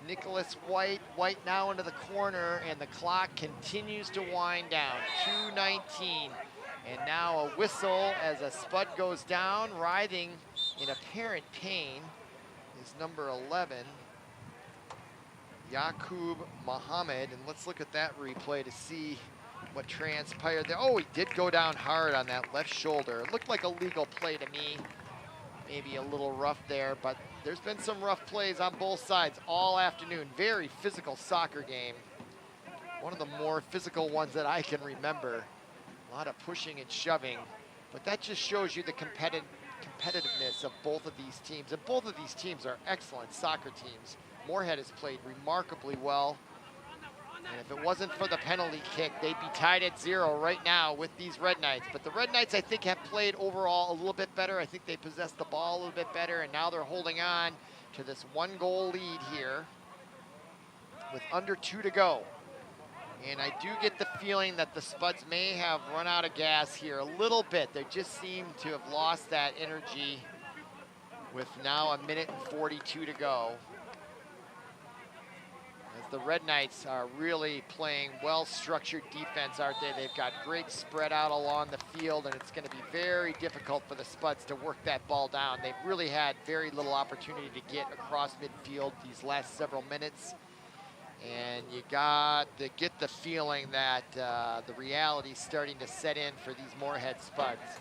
Nicholas White. White now into the corner, and the clock continues to wind down, 2:19. And now a whistle as a Spud goes down, writhing in apparent pain is number 11. Yaqub Mohammed, and let's look at that replay to see what transpired there. Oh, he did go down hard on that left shoulder. It looked like a legal play to me. Maybe a little rough there, but there's been some rough plays on both sides all afternoon. Very physical soccer game. One of the more physical ones that I can remember. A lot of pushing and shoving, but that just shows you the competitiveness of both of these teams. And both of these teams are excellent soccer teams. Moorhead has played remarkably well. And if it wasn't for the penalty kick, they'd be tied at 0 right now with these Red Knights. But the Red Knights, I think, have played overall a little bit better. I think they possess the ball a little bit better, and now they're holding on to this 1-goal lead here with under 2 to go. And I do get the feeling that the Spuds may have run out of gas here a little bit. They just seem to have lost that energy with now 1:42 to go. The Red Knights are really playing well-structured defense, aren't they? They've got great spread out along the field, and it's going to be very difficult for the Spuds to work that ball down. They've really had very little opportunity to get across midfield these last several minutes. And you got to get the feeling that the reality is starting to set in for these Moorhead Spuds.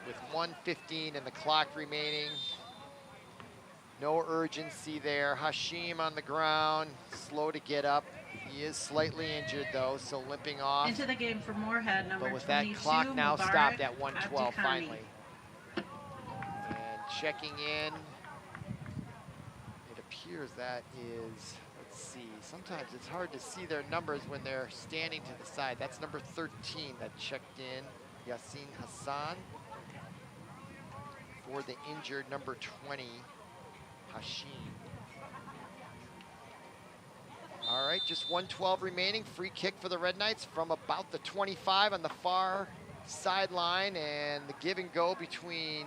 With 1:15 and the clock remaining. No urgency there. Hashim on the ground, slow to get up. He is slightly injured though, so limping off. Into the game for Moorhead, number 22, but with that clock now Mubarak stopped at 1:12 Abdikani. finally. And checking in, it appears that is, let's see, sometimes it's hard to see their numbers when they're standing to the side. That's number 13 that checked in, Yassin Hassan. For the injured number 20, Hashim. All right, just 1:12 remaining. Free kick for the Red Knights from about the 25 on the far sideline, and the give and go between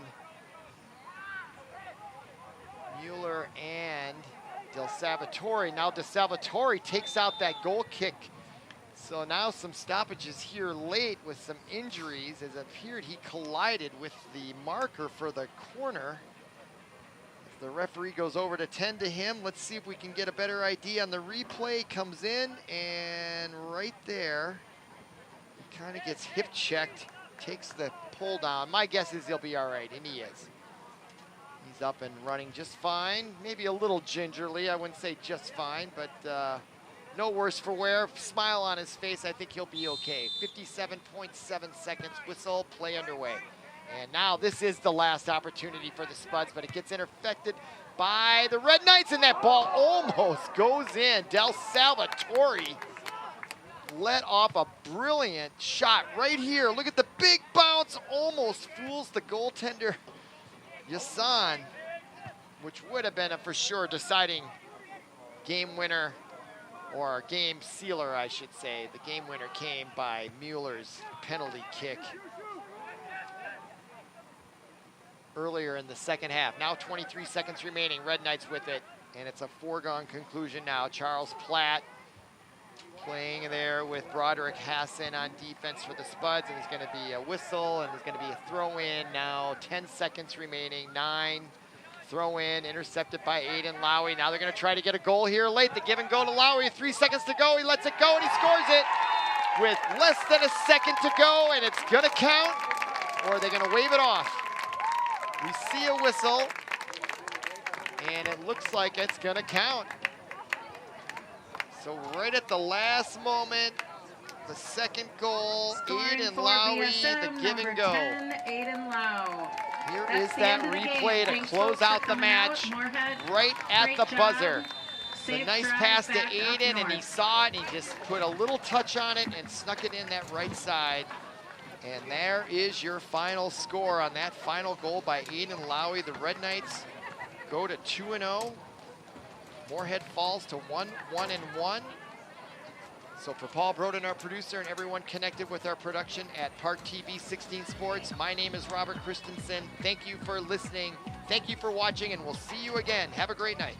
Mueller and Del Salvatore. Now Del Salvatore takes out that goal kick. So now some stoppages here late with some injuries, as it appeared he collided with the marker for the corner. The referee goes over to tend to him. Let's see if we can get a better idea on the replay. Comes in, and right there, he kind of gets hip checked, takes the pull down. My guess is he'll be all right, and he is. He's up and running just fine. Maybe a little gingerly, I wouldn't say just fine, but no worse for wear. Smile on his face, I think he'll be okay. 57.7 seconds, whistle, play underway. And now this is the last opportunity for the Spuds, but it gets intercepted by the Red Knights, and that ball almost goes in. Del Salvatore let off a brilliant shot right here. Look at the big bounce, almost fools the goaltender, Yasan, which would have been a for sure deciding game winner, or game sealer, I should say. The game winner came by Mueller's penalty kick earlier in the second half. Now 23 seconds remaining, Red Knights with it, and it's a foregone conclusion now. Charles Platt playing there with Broderick Hassan on defense for the Spuds, and there's going to be a whistle, and there's going to be a throw-in now. 10 seconds remaining, 9. Throw-in, intercepted by Aiden Lowey. Now they're going to try to get a goal here late. The give and go to Lowey, 3 seconds to go. He lets it go, and he scores it with less than a second to go, and it's going to count, or are they going to wave it off? We see a whistle, and it looks like it's going to count. So right at the last moment, the second goal, Scoring Aiden for Lowey, BSM, the give and number go. 10, Aiden Lau. Here That's is the that end of the replay game. to Thanks, close folks, for out the coming match, Moorhead, right at great the job. buzzer. The Safe nice drive pass to back up Aiden, and he north. saw it, and he just put a little touch on it and snuck it in that right side. And there is your final score on that final goal by Aiden Lowey. The Red Knights go to 2-0. Moorhead falls to 1-1-1. So for Paul Broden, our producer, and everyone connected with our production at ParkTV 16 Sports, my name is Robert Christensen. Thank you for listening. Thank you for watching, and we'll see you again. Have a great night.